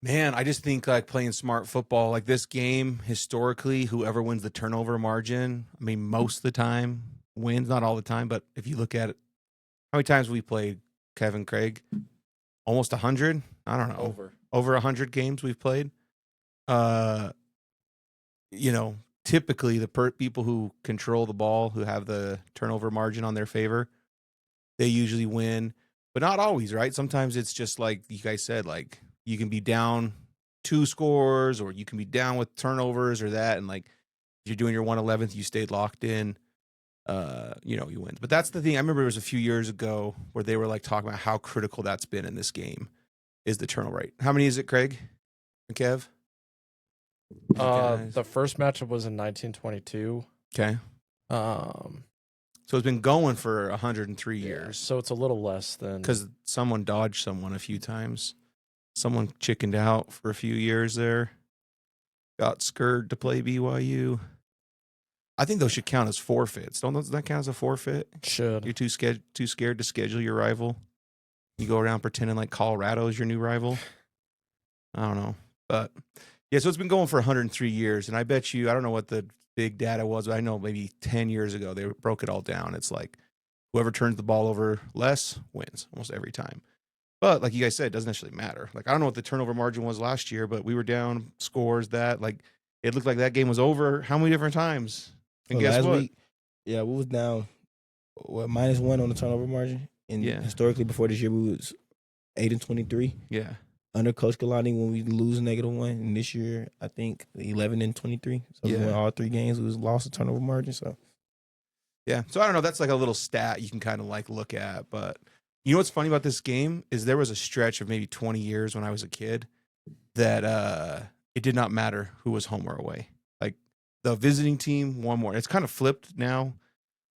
Man, I just think like playing smart football, like this game historically, whoever wins the turnover margin, I mean, most of the time wins, not all the time, but if you look at it, how many times we played Kevin Craig? Almost 100? I don't know. Over 100 games we've played. You know, typically the people who control the ball, who have the turnover margin on their favor, they usually win, but not always, right? Sometimes it's just like you guys said, like you can be down 2 scores or you can be down with turnovers or that. And like if you're doing your 111th, you stayed locked in, you know, you win. But that's the thing. I remember it was a few years ago where they were like talking about how critical that's been in this game is the turnover rate. How many is it, Craig and Kev? The first matchup was in 1922. Okay. So it's been going for 103 years. So it's a little less than Because someone dodged someone a few times. Someone chickened out for a few years there. Got scared to play BYU. I think those should count as forfeits. Don't that count as a forfeit? should. You're too scared to schedule your rival. You go around pretending like Colorado is your new rival. I don't know. But yeah, so it's been going for 103 years. And I bet you, I don't know what the big data was, but I know maybe 10 years ago they broke it all down. It's like whoever turns the ball over less wins almost every time. But like you guys said, it doesn't necessarily matter. Like I don't know what the turnover margin was last year, but we were down scores that like it looked like that game was over how many different times? And So guess last what? week, yeah, we was down -1 on the turnover margin. And Yeah. historically before this year we was 8-23. Yeah. Under Coach Kalani when we lose -1, and this year I think 11-23. So we Yeah. won all 3 games. We was lost the turnover margin. So Yeah. So I don't know. That's like a little stat you can kind of like look at. But you know what's funny about this game is there was a stretch of maybe 20 years when I was a kid that it did not matter who was home or away. Like the visiting team won more. It's kind of flipped now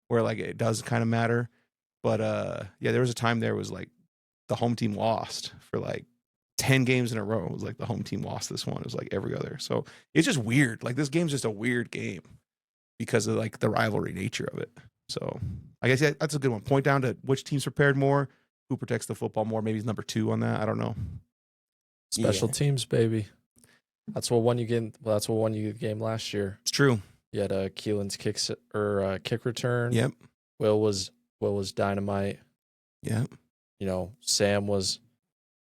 where like it does kind of matter. But yeah, there was a time there was like the home team lost for like 10 games in a row. It was like the home team lost this one. It was like every other. So it's just weird. Like this game's just a weird game because of like the rivalry nature of it. So I guess that's a good one. Point down to which team's prepared more, who protects the football more. Maybe it's number 2 on that. I don't know. Special teams, baby. That's what won you game. Well, that's what won you the game last year. It's true. You had Keelan's kick return. Yep. Will was dynamite. Yep. You know, Sam was,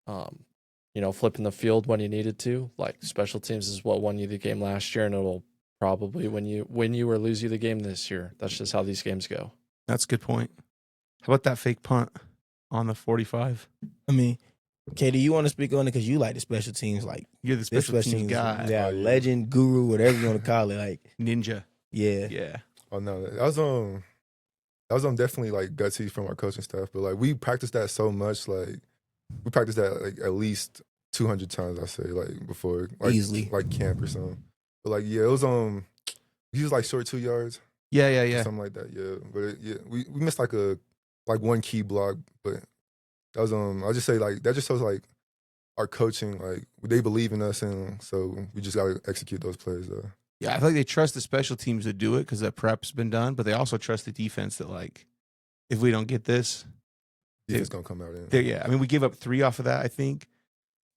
you know, flipping the field when you needed to. Like special teams is what won you the game last year, and it'll probably win you or lose you the game this year. That's just how these games go. That's a good point. How about that fake punt on the 45? I mean, Katie, you want to speak on it because you like the special teams, like You're the this special teams guy. yeah, legend, guru, whatever you want to call it. Like, Ninja. yeah, Yeah. Oh no, that was definitely like gutsy from our coaching staff. But like we practiced that so much, like we practiced that like at least 200 times. I say like before, like, Easily. like camp or something. But like yeah, it was he was like short 2 yards, Yeah. something like that. Yeah, but we missed like one key block, but that was I'll just say like that just shows like our coaching, like they believe in us, and so we just gotta execute those plays though. Yeah, I feel like they trust the special teams to do it because that prep's been done, but they also trust the defense that like if we don't get this, Defense gonna come out in. yeah. I mean, we gave up 3 off of that, I think,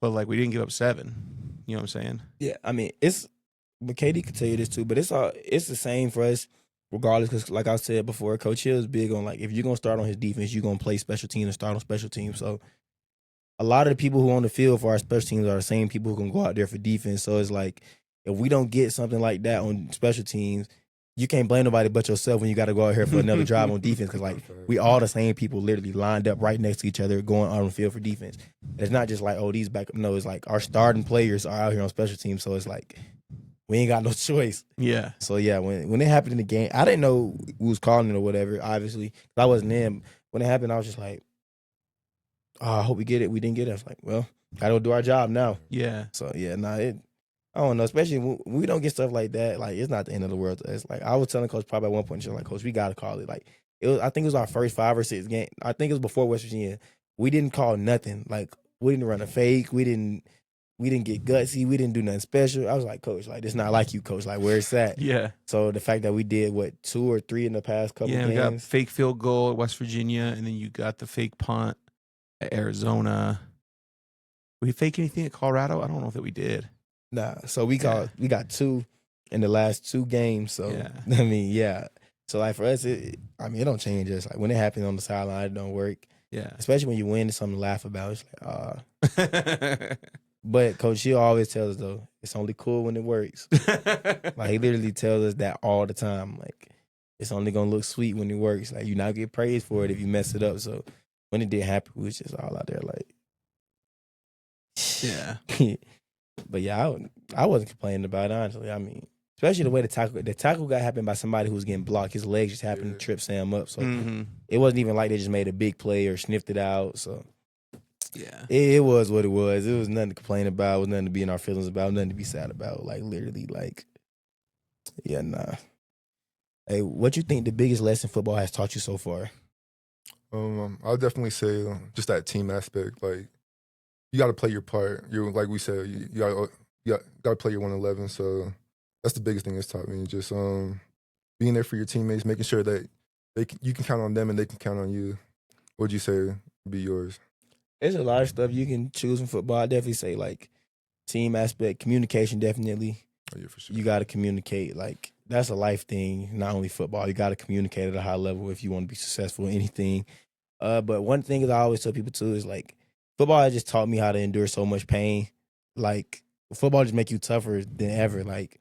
but like we didn't give up 7. You know what I'm saying? yeah. I mean, but Katie could tell you this too. But it's the same for us, regardless. Because like I said before, Coach Hill is big on like if you're gonna start on his defense, you're gonna play special teams and start on special teams. So a lot of the people who are on the field for our special teams are the same people who can go out there for defense. So it's like if we don't get something like that on special teams, you can't blame nobody but yourself when you got to go out here for another drive on defense. Because like we all the same people, literally lined up right next to each other, going out on the field for defense. And it's not just like these backup. No, it's like our starting players are out here on special teams. So it's like we ain't got no choice. Yeah. So yeah, when it happened in the game, I didn't know who was calling it or whatever. Obviously, I wasn't in. When it happened, I was just like, "Oh, I hope we get it." We didn't get it. I was like, "Well, gotta do our job now." Yeah. So yeah, I don't know. Especially when we don't get stuff like that. Like it's not the end of the world. It's like I was telling Coach probably at one point, she's like, "Coach, we gotta call it. Like I think it was our first 5 or 6 game. I think it was before West Virginia. We didn't call nothing. Like we didn't run a fake. We didn't get gutsy. We didn't do nothing special. I was like, Coach, like, this not like you, Coach. Like, where it's at. Yeah. So the fact that we did, 2 or 3 in the past couple Yeah, games. we got fake field goal at West Virginia, and then you got the fake punt at Arizona. We fake anything at Colorado? I don't know if that we did. Nah. So we got 2 in the last 2 games. So, Yeah. I mean, yeah. So, like, for us, it don't change us. Like, when it happens on the sideline, it don't work. Yeah. Especially when you win, it's something to laugh about. It's like, But Coach Hill always tells us, though, it's only cool when it works. Like, he literally tells us that all the time. Like, it's only going to look sweet when it works. Like, you not get praised for it if you mess it up. So, when it did happen, we was just all out there like, yeah. But, yeah, I wasn't complaining about it, honestly. I mean, especially the way the tackle got happened by somebody who was getting blocked. His legs just happened to trip Sam up. So, it wasn't even like they just made a big play or sniffed it out. So, yeah. It was what it was. It was nothing to complain about. It was nothing to be in our feelings about. Nothing to be sad about. Like, literally, like, yeah, nah. Hey, what you think the biggest lesson football has taught you so far? I'll definitely say just that team aspect. Like, you got to play your part. You're like we said, you got to play your 111. So that's the biggest thing it's taught me. Just being there for your teammates, making sure that you can count on them and they can count on you. What'd you say would be yours? There's a lot of stuff you can choose from football. I definitely say, like, team aspect, communication, definitely. Oh, yeah, for sure. You got to communicate. Like, that's a life thing, not only football. You got to communicate at a high level if you want to be successful in anything. But one thing that I always tell people, too, is, like, football has just taught me how to endure so much pain. Like, football just make you tougher than ever. Like,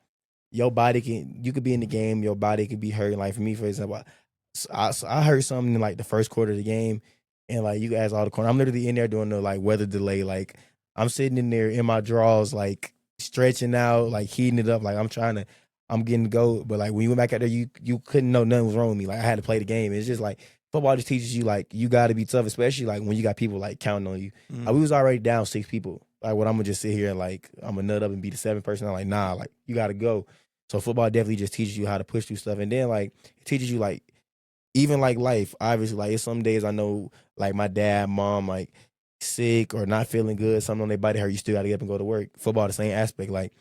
your body you could be in the game, your body could be hurt. Like, for me, for example, I heard something in, like, the first quarter of the game. And, like, you guys all the corner. I'm literally in there doing the, like, weather delay. Like, I'm sitting in there in my drawers, like, stretching out, like, heating it up. Like, I'm getting to go. But, like, when you went back out there, you couldn't know nothing was wrong with me. Like, I had to play the game. It's just, like, football just teaches you, like, you got to be tough, especially, like, when you got people, like, counting on you. Like, we was already down 6 people. Like, what I'm going to just sit here and, like, I'm going to nut up and be the 7th person. I'm like, nah, like, you got to go. So, football definitely just teaches you how to push through stuff. And then, like, it teaches you, like, even like life, obviously, like, it's some days I know, like, my dad, mom, like, sick or not feeling good, something on their body hurt, you still got to get up and go to work. Football, the same aspect. Like,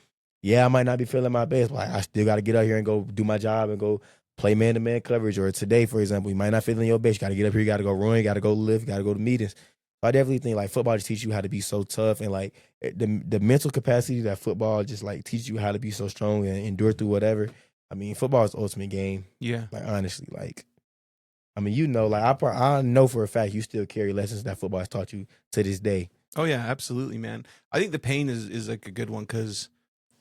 yeah, I might not be feeling my best, but I still got to get out here and go do my job and go play man-to-man coverage. Or today, for example, you might not feel in your best. You got to get up here, you got to go run, you got to go lift, you got to go to meetings. So I definitely think, like, football just teaches you how to be so tough, and, like, the mental capacity that football just, like, teaches you how to be so strong and endure through whatever. I mean, football is the ultimate game. Yeah. Like, honestly, like, I mean, you know, like, I know for a fact you still carry lessons that football has taught you to this day. Oh, yeah, absolutely, man. I think the pain is like, a good one, because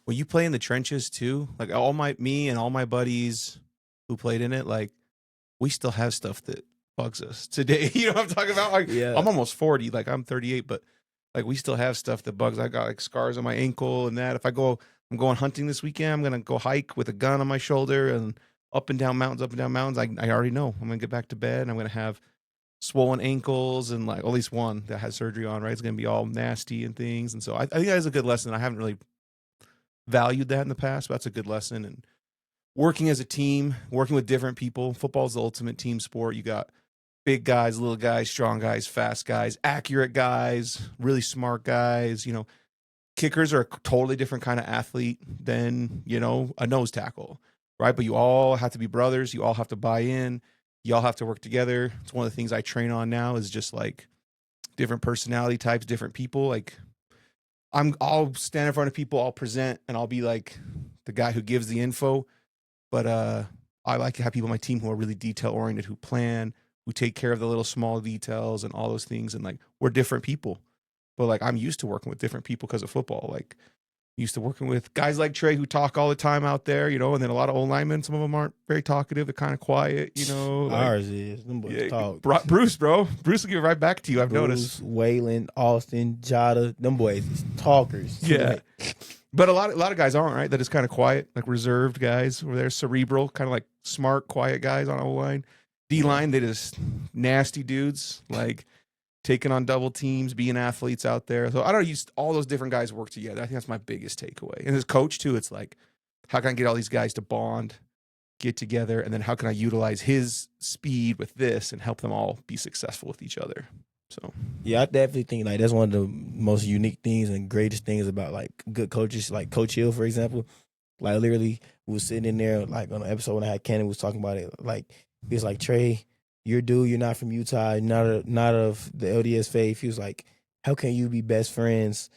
when you play in the trenches, too, like, me and all my buddies who played in it, like, we still have stuff that bugs us today. You know what I'm talking about? Like, Yeah. I'm almost 40. Like, I'm 38, but, like, we still have stuff that bugs. I got, like, scars on my ankle and that. If I'm going hunting this weekend, I'm going to go hike with a gun on my shoulder and up and down mountains. I already know I'm going to get back to bed and I'm going to have swollen ankles and, like, at least one that has surgery on, right? It's going to be all nasty and things. And so I think that is a good lesson. I haven't really valued that in the past, but that's a good lesson. And working as a team, working with different people. Football is the ultimate team sport. You got big guys, little guys, strong guys, fast guys, accurate guys, really smart guys. You know, kickers are a totally different kind of athlete than, you know, a nose tackle, right? But you all have to be brothers. You all have to buy in. You all have to work together. It's one of the things I train on now, is just, like, different personality types, different people. Like, I'll stand in front of people, I'll present, and I'll be, like, the guy who gives the info. But I like to have people on my team who are really detail-oriented, who plan, who take care of the little small details and all those things. And, like, we're different people. But, like, I'm used to working with different people because of football. Like, used to working with guys like Trey who talk all the time out there, you know, and then a lot of old linemen. Some of them aren't very talkative. They're kind of quiet, you know. Like, Ours is. Them boys talk. Bruce, bro. Bruce will give it right back to you, I've noticed. Waylon, Austin, Jada, them boys is talkers. Yeah. But a lot of guys aren't, right? That is kind of quiet, like reserved guys. Where they're cerebral, kind of like smart, quiet guys on O-line. D-line, they just nasty dudes, like taking on double teams, being athletes out there. So I don't use all those different guys work together. I think that's my biggest takeaway. And as coach too, it's like, how can I get all these guys to bond, get together, and then how can I utilize his speed with this and help them all be successful with each other. So Yeah, I definitely think like that's one of the most unique things and greatest things about like good coaches, like Coach Hill, for example. Like literally, we was sitting in there like on an episode when I had Cannon was talking about it. Like he was like, Trey, you're not from Utah, you're not of the LDS faith. He was like, how can you be best friends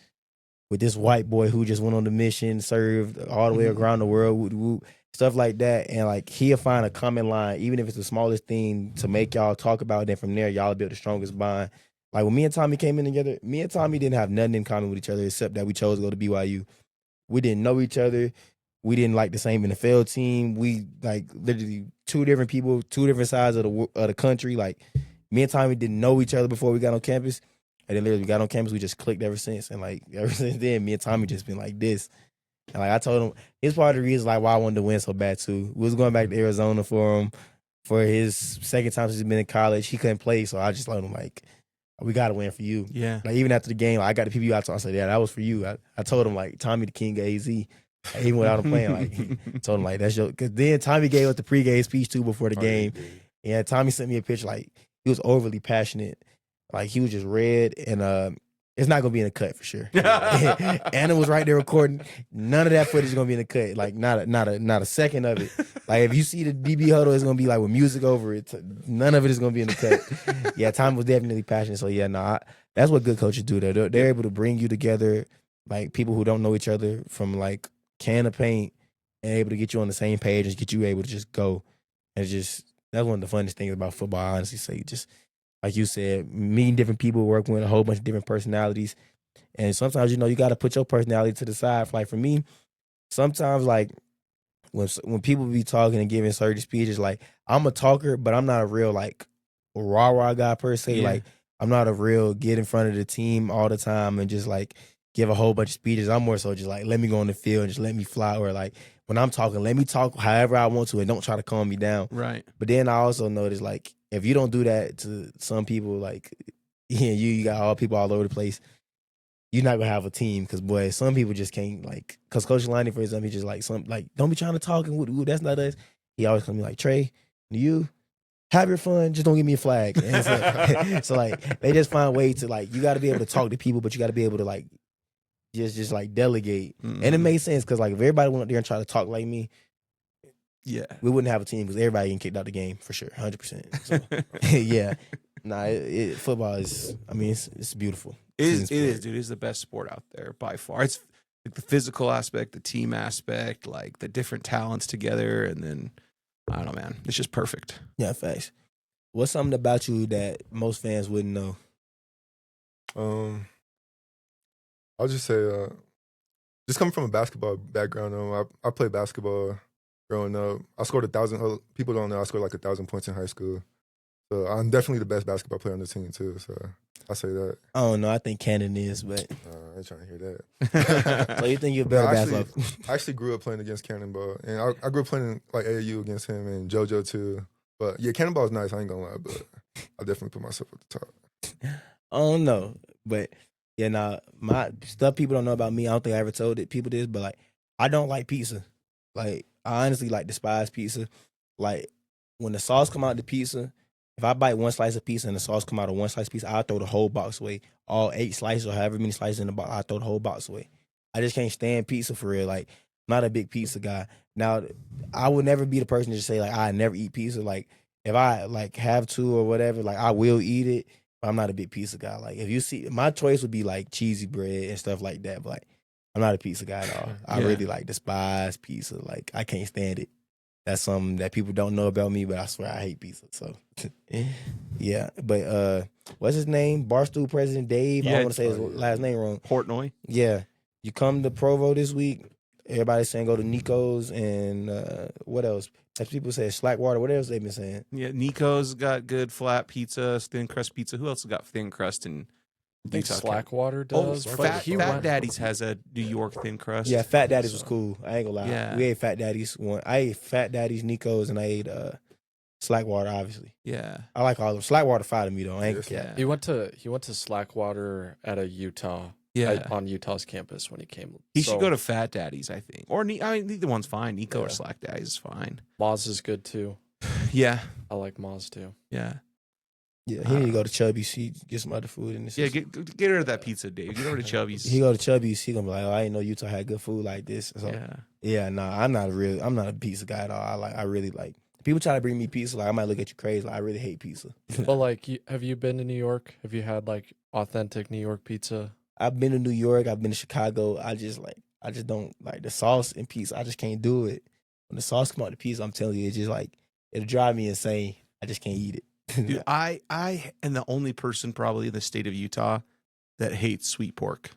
with this white boy who just went on the mission, served all the way around the world, whoop, whoop, stuff like that. And like he'll find a common line, even if it's the smallest thing, to make y'all talk about it. Then from there, y'all build the strongest bond. Like when me and Tommy came in together, me and Tommy didn't have nothing in common with each other except that we chose to go to BYU. We didn't know each other. We didn't like the same NFL team. We like literally two different people, two different sides of the country. Like me and Tommy didn't know each other before we got on campus. And then literally we got on campus, we just clicked ever since. And like ever since then, me and Tommy just been like this. And like I told him, it's part of the reason like why I wanted to win so bad too. We was going back to Arizona for him for his second time since he's been in college. He couldn't play, so I just told him like, we got to win for you. yeah, Like even after the game, I got the PBU out. I said, yeah, that was for you. I told him like Tommy the King of AZ. Even without him playing, like told him like that's your. Because then Tommy gave us the pregame speech too before the game. Yeah, Tommy sent me a picture like he was overly passionate, like he was just red, and it's not gonna be in the cut for sure. Anna was right there recording. None of that footage is gonna be in the cut. Like not a second of it. Like if you see the DB huddle, it's gonna be like with music over it. None of it is gonna be in the cut. Yeah, Tommy was definitely passionate. So yeah, that's what good coaches do. They're able to bring you together, like people who don't know each other from like can of paint, and able to get you on the same page and get you able to just go. And it's just that's one of the funnest things about football. I honestly say, just like you said, meeting different people, working with a whole bunch of different personalities, and sometimes you got to put your personality to the side. Like for me, sometimes like when people be talking and giving certain speeches, like I'm a talker, but I'm not a real like rah guy per se. Yeah. Like I'm not a real get in front of the team all the time and just like give a whole bunch of speeches. I'm more so just like, let me go on the field and just let me fly. Or like when I'm talking, let me talk however I want to and don't try to calm me down. right. But then I also notice like if you don't do that to some people, like you got all people all over the place, you're not gonna have a team. Because boy, some people just can't like. Because Coach Lonnie, for example, he just like don't be trying to talk and woo, that's not us. He always come be like, Trey, you have your fun, just don't give me a flag. And so like they just find ways to like, you got to be able to talk to people, but you got to be able to like just like delegate. And it makes sense because like if everybody went up there and tried to talk like me, Yeah. we wouldn't have a team because everybody getting kicked out the game for sure, 100%. So, yeah, football is. I mean, it's beautiful. It is, Sport. dude. It is the best sport out there by far. It's like the physical aspect, the team aspect, like the different talents together, and then I don't know, man. It's just perfect. Yeah, facts. What's something about you that most fans wouldn't know? I'll just say, just coming from a basketball background, I played basketball growing up. I scored 1,000. People don't know I scored like 1,000 points in high school. So I'm definitely the best basketball player on the team too. So I say that. I don't know. I think Cannon is, but I ain't trying to hear that. so you think you're better basketball? I actually grew up playing against Cannonball, and I grew up playing like AAU against him and JoJo too. But yeah, Cannonball is nice. I ain't gonna lie, but I definitely put myself at the top. I don't know, but yeah, my stuff people don't know about me. I don't think I ever told people this, but like I don't like pizza. Like I honestly like despise pizza. Like when the sauce come out the pizza, if I bite one slice of pizza and the sauce come out of one slice of pizza, I'll throw the whole box away. All 8 slices or however many slices in the box, I'll throw the whole box away. I just can't stand pizza for real. Like, I'm not a big pizza guy. Now, I would never be the person to just say, like, I never eat pizza. Like, if I, like, have to or whatever, like, I will eat it, but I'm not a big pizza guy. Like, if you see, my choice would be, like, cheesy bread and stuff like that, but, like, I'm not a pizza guy at all. I really, like, despise pizza. Like, I can't stand it. That's something that people don't know about me, but I swear I hate pizza. So, yeah. But what's his name? Barstool President Dave. I don't want to say his last name wrong. Portnoy. Yeah. You come to Provo this week. Everybody's saying go to Nico's and what else? As people say Slackwater. What else they been saying? Yeah, Nico's got good flat pizza, thin crust pizza. Who else has got thin crust in I think Utah? Slackwater Oh, does. Fat Daddy's has a New York thin crust. Yeah, Fat Daddy's was cool. I ain't gonna lie. Yeah. We ate Fat Daddy's one. I ate Fat Daddy's, Nico's, and I ate Slackwater, obviously. Yeah. I like all of them. Slackwater fire to me though. I ain't Yes. Yeah. He went to Slackwater at a Utah on Utah's campus when he came. He should go to Fat Daddy's, I think. Or neither one's fine. Nico or Yeah. Slack Daddy's is fine. Moz is good too. Yeah. I like Moz too. Yeah. Yeah, he need to go to Chubby's. He get some other food in this. Yeah, get rid of that pizza, Dave. Get over to Chubby's. He go to Chubby's. He gonna be like, oh, I didn't know Utah had good food like this. So, Yeah. nah, I'm not a pizza guy at all. I really like. People try to bring me pizza, like I might look at you crazy. Like I really hate pizza. But like, have you been to New York? Have you had like authentic New York pizza? I've been to New York. I've been to Chicago. I just don't like the sauce and pizza. I just can't do it. When the sauce come out the pizza, I'm telling you, it's just like it'll drive me insane. I just can't eat it. Dude, I am the only person probably in the state of Utah that hates sweet pork.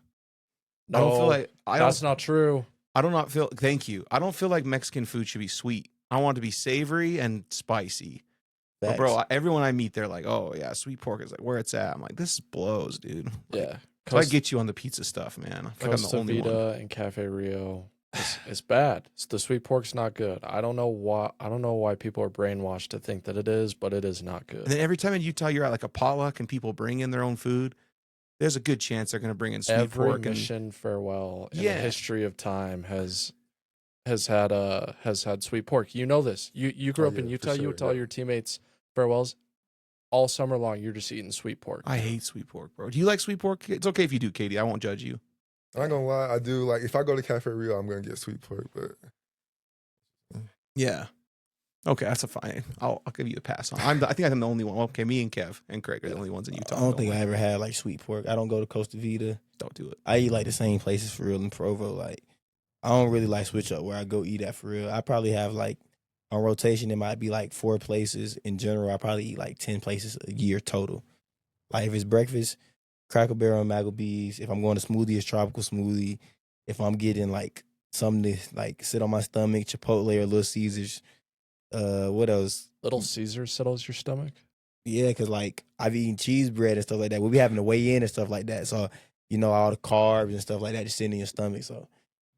No, I don't feel like that's not true. I do not feel. Thank you. I don't feel like Mexican food should be sweet. I want it to be savory and spicy. But bro, everyone I meet, they're like, "Oh yeah, sweet pork is like where it's at." I'm like, "This blows, dude." Like, Yeah, so I get you on the pizza stuff, man. I feel like I'm the only one. Costa Vida and Cafe Rio, it's bad. The sweet pork's not good. I don't know why people are brainwashed to think that it is, but it is not good. And then every time in Utah you're at like a potluck and people bring in their own food, there's a good chance they're going to bring in sweet Every pork. mission farewell in the Yeah. history of time has had sweet pork. You know this. You grew up in yeah, Utah. for You sure, would tell yeah. your teammates farewells all summer long. You're just eating sweet pork. I hate sweet pork, bro. Do you like sweet pork? It's okay if you do, Katie. I won't judge you. I'm not gonna lie, I do like if I go to Cafe Rio, I'm gonna get sweet pork, but Yeah. Okay, that's a fine. I'll give you a pass. I think I'm the only one. Okay, me and Kev and Craig are the only ones in Utah. I don't think I ever had like sweet pork. I don't go to Costa Vida. Don't do it. I eat like the same places for real in Provo. Like I don't really like switch up where I go eat at for real. I probably have like on rotation it might be like 4 places. In general, I probably eat like 10 places a year total. Like if it's breakfast, Cracker Barrel and Magglebees. If I'm going to smoothie, it's tropical smoothie. If I'm getting like something to like sit on my stomach, Chipotle or Little Caesars. What else? Little Caesar settles your stomach. Yeah, because like I've eaten cheese bread and stuff like that. We'll be having to weigh in and stuff like that. So, you know, all the carbs and stuff like that just sitting in your stomach. So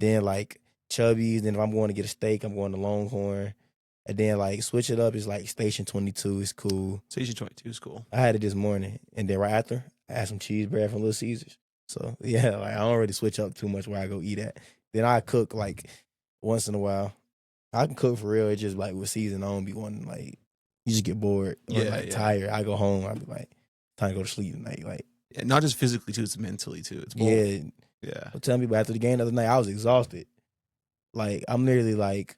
then like Chubby's, then if I'm going to get a steak, I'm going to Longhorn. And then like switch it up is like Station 22 is cool. Station 22 is cool. I had it this morning. And then right after, I had some cheese bread from Little Caesars. So yeah, like I don't really switch up too much where I go eat at. Then I cook like once in a while. I can cook for real. It's just like with season, I don't be wanting like you just get bored or like tired. I go home, I be like, time to go to sleep tonight. Like Yeah, not just physically too, it's mentally too. It's both. yeah. Yeah. I'm telling people after the game the other night, I was exhausted. Like I'm literally like,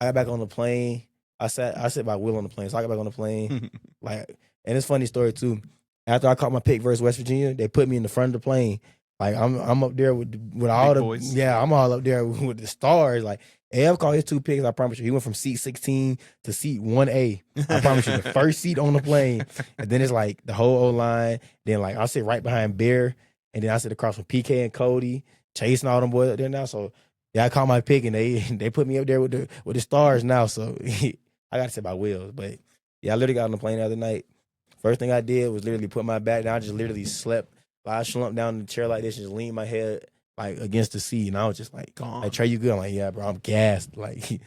I got back on the plane. I sat by Will on the plane, so I got back on the plane. Like, and it's a funny story too. After I caught my pick versus West Virginia, they put me in the front of the plane. Like I'm up there with all Big the boys. yeah, I'm all up there with the stars. Like AF caught his 2 picks. I promise you, he went from seat 16 to seat 1A. I promise you, the first seat on the plane, and then it's like the whole O line. Then like I sit right behind Bear, and then I sit across from PK and Cody, chasing all them boys up there now. So yeah, I caught my pick, and they put me up there with the stars now. So I got to sit by Wills, but yeah, I literally got on the plane the other night. First thing I did was literally put my back down. I just literally slept. Like, I slumped down in the chair like this and just leaned my head like against the seat, and I was just like, Gone. "Like Trey, you good?" I'm like, "Yeah, bro, I'm gassed." Like, Dude,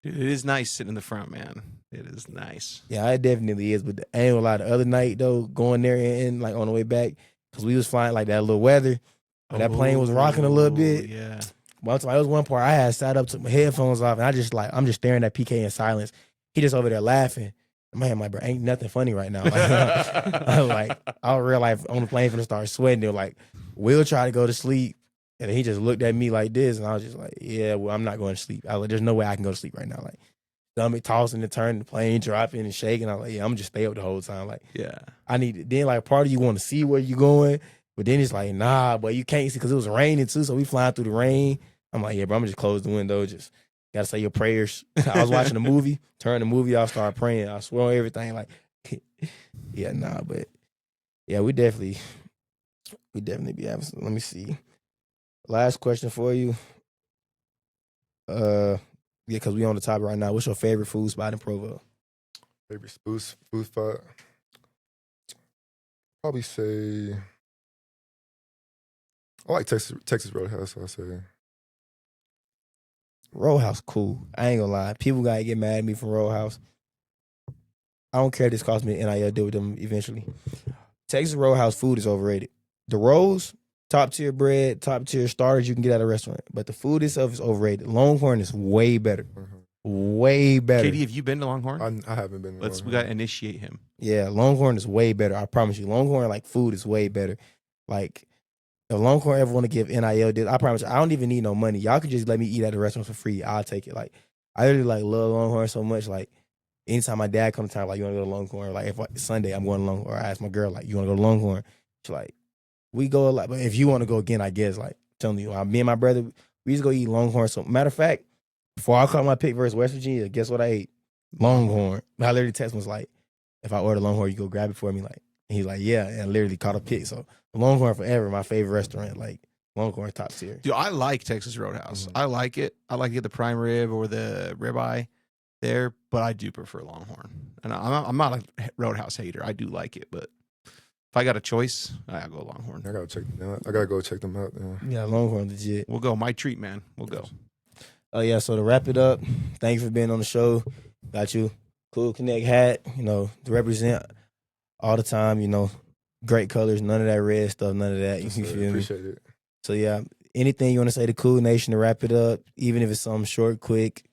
it is nice sitting in the front, man. It is nice. yeah, it definitely is. But I ain't gonna lie, the other night though, going there and like on the way back, because we was flying like that little weather, but that plane was rocking a little bit. Yeah. One time, it was one part I had sat up, took my headphones off, and I'm just staring at PK in silence. He just over there laughing. Man, like, bro, ain't nothing funny right now. Like, I was real life on the plane finna start sweating. They were like, Will try to go to sleep. And he just looked at me like this. And I was just like, yeah, well, I'm not going to sleep. I was like, there's no way I can go to sleep right now. Like, stomach tossing and turning, the plane dropping and shaking. I was like, yeah, I'm just stay up the whole time. Like, Yeah. I need it. Then, like, part of you want to see where you're going. But then it's like, nah, but you can't see because it was raining too. So we flying through the rain. I'm like, yeah, bro, I'm just close the window. Just got to say your prayers. I was watching a movie, turned the movie off, started praying. I swear on everything. Like, yeah, nah, but yeah, we definitely be having some. Let me see. Last question for you. Yeah, because we on the topic right now. What's your favorite food spot in Provo? Favorite food spot? Probably say I like Texas Roadhouse. I'll say Roadhouse, cool. I ain't gonna lie. People gotta get mad at me from Roadhouse. I don't care if this costs me an NIL deal with them eventually. Texas Roadhouse food is overrated. The rolls, top tier bread, top tier starters you can get at a restaurant. But the food itself is overrated. Longhorn is way better. Way better. Katie, have you been to Longhorn? I haven't been. We got to initiate him. Yeah, Longhorn is way better. I promise you. Longhorn, like, food is way better. Like, if Longhorn ever want to give NIL deals, I promise you, I don't even need no money. Y'all can just let me eat at the restaurant for free. I'll take it. Like, I really, like, love Longhorn so much. Like, anytime my dad comes to town, like, you want to go to Longhorn? Like, if Sunday I'm going to Longhorn, or I ask my girl, like, you want to go to Longhorn? She's like, we go a lot. But if you want to go again, I guess, like, telling you, me and my brother, we used to go eat Longhorn. So, matter of fact, before I caught my pick versus West Virginia, guess what I ate? Longhorn. I literally text him, was like, if I order Longhorn, you go grab it for me? Like, and he's like, yeah, and I literally caught a pick. So, Longhorn forever, my favorite restaurant. Like, Longhorn top tier. Dude, I like Texas Roadhouse. I like it. I like to get the prime rib or the ribeye there, but I do prefer Longhorn. And I'm not a Roadhouse hater. I do like it, but if I got a choice, I go Longhorn. I gotta go check them out. Yeah, Longhorn legit. We'll go. My treat, man. We'll go. Oh, yeah, so to wrap it up, thank you for being on the show. Got you. Cool Connect hat, to represent all the time, great colors, none of that red stuff, none of that. You feel me? Appreciate it. So, yeah, anything you want to say to Cool Nation to wrap it up, even if it's something short, quick?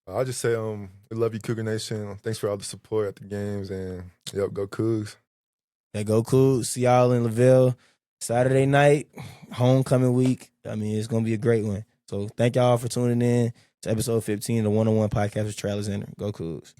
I'll just say, we love you, Cougar Nation. Thanks for all the support at the games, and go Cougs. Yeah, go Cool. See y'all in Lavelle Saturday night, homecoming week. I mean, it's going to be a great one. So thank y'all for tuning in to episode 15 of the 101 podcast with Tre Alexander. Go Cougs.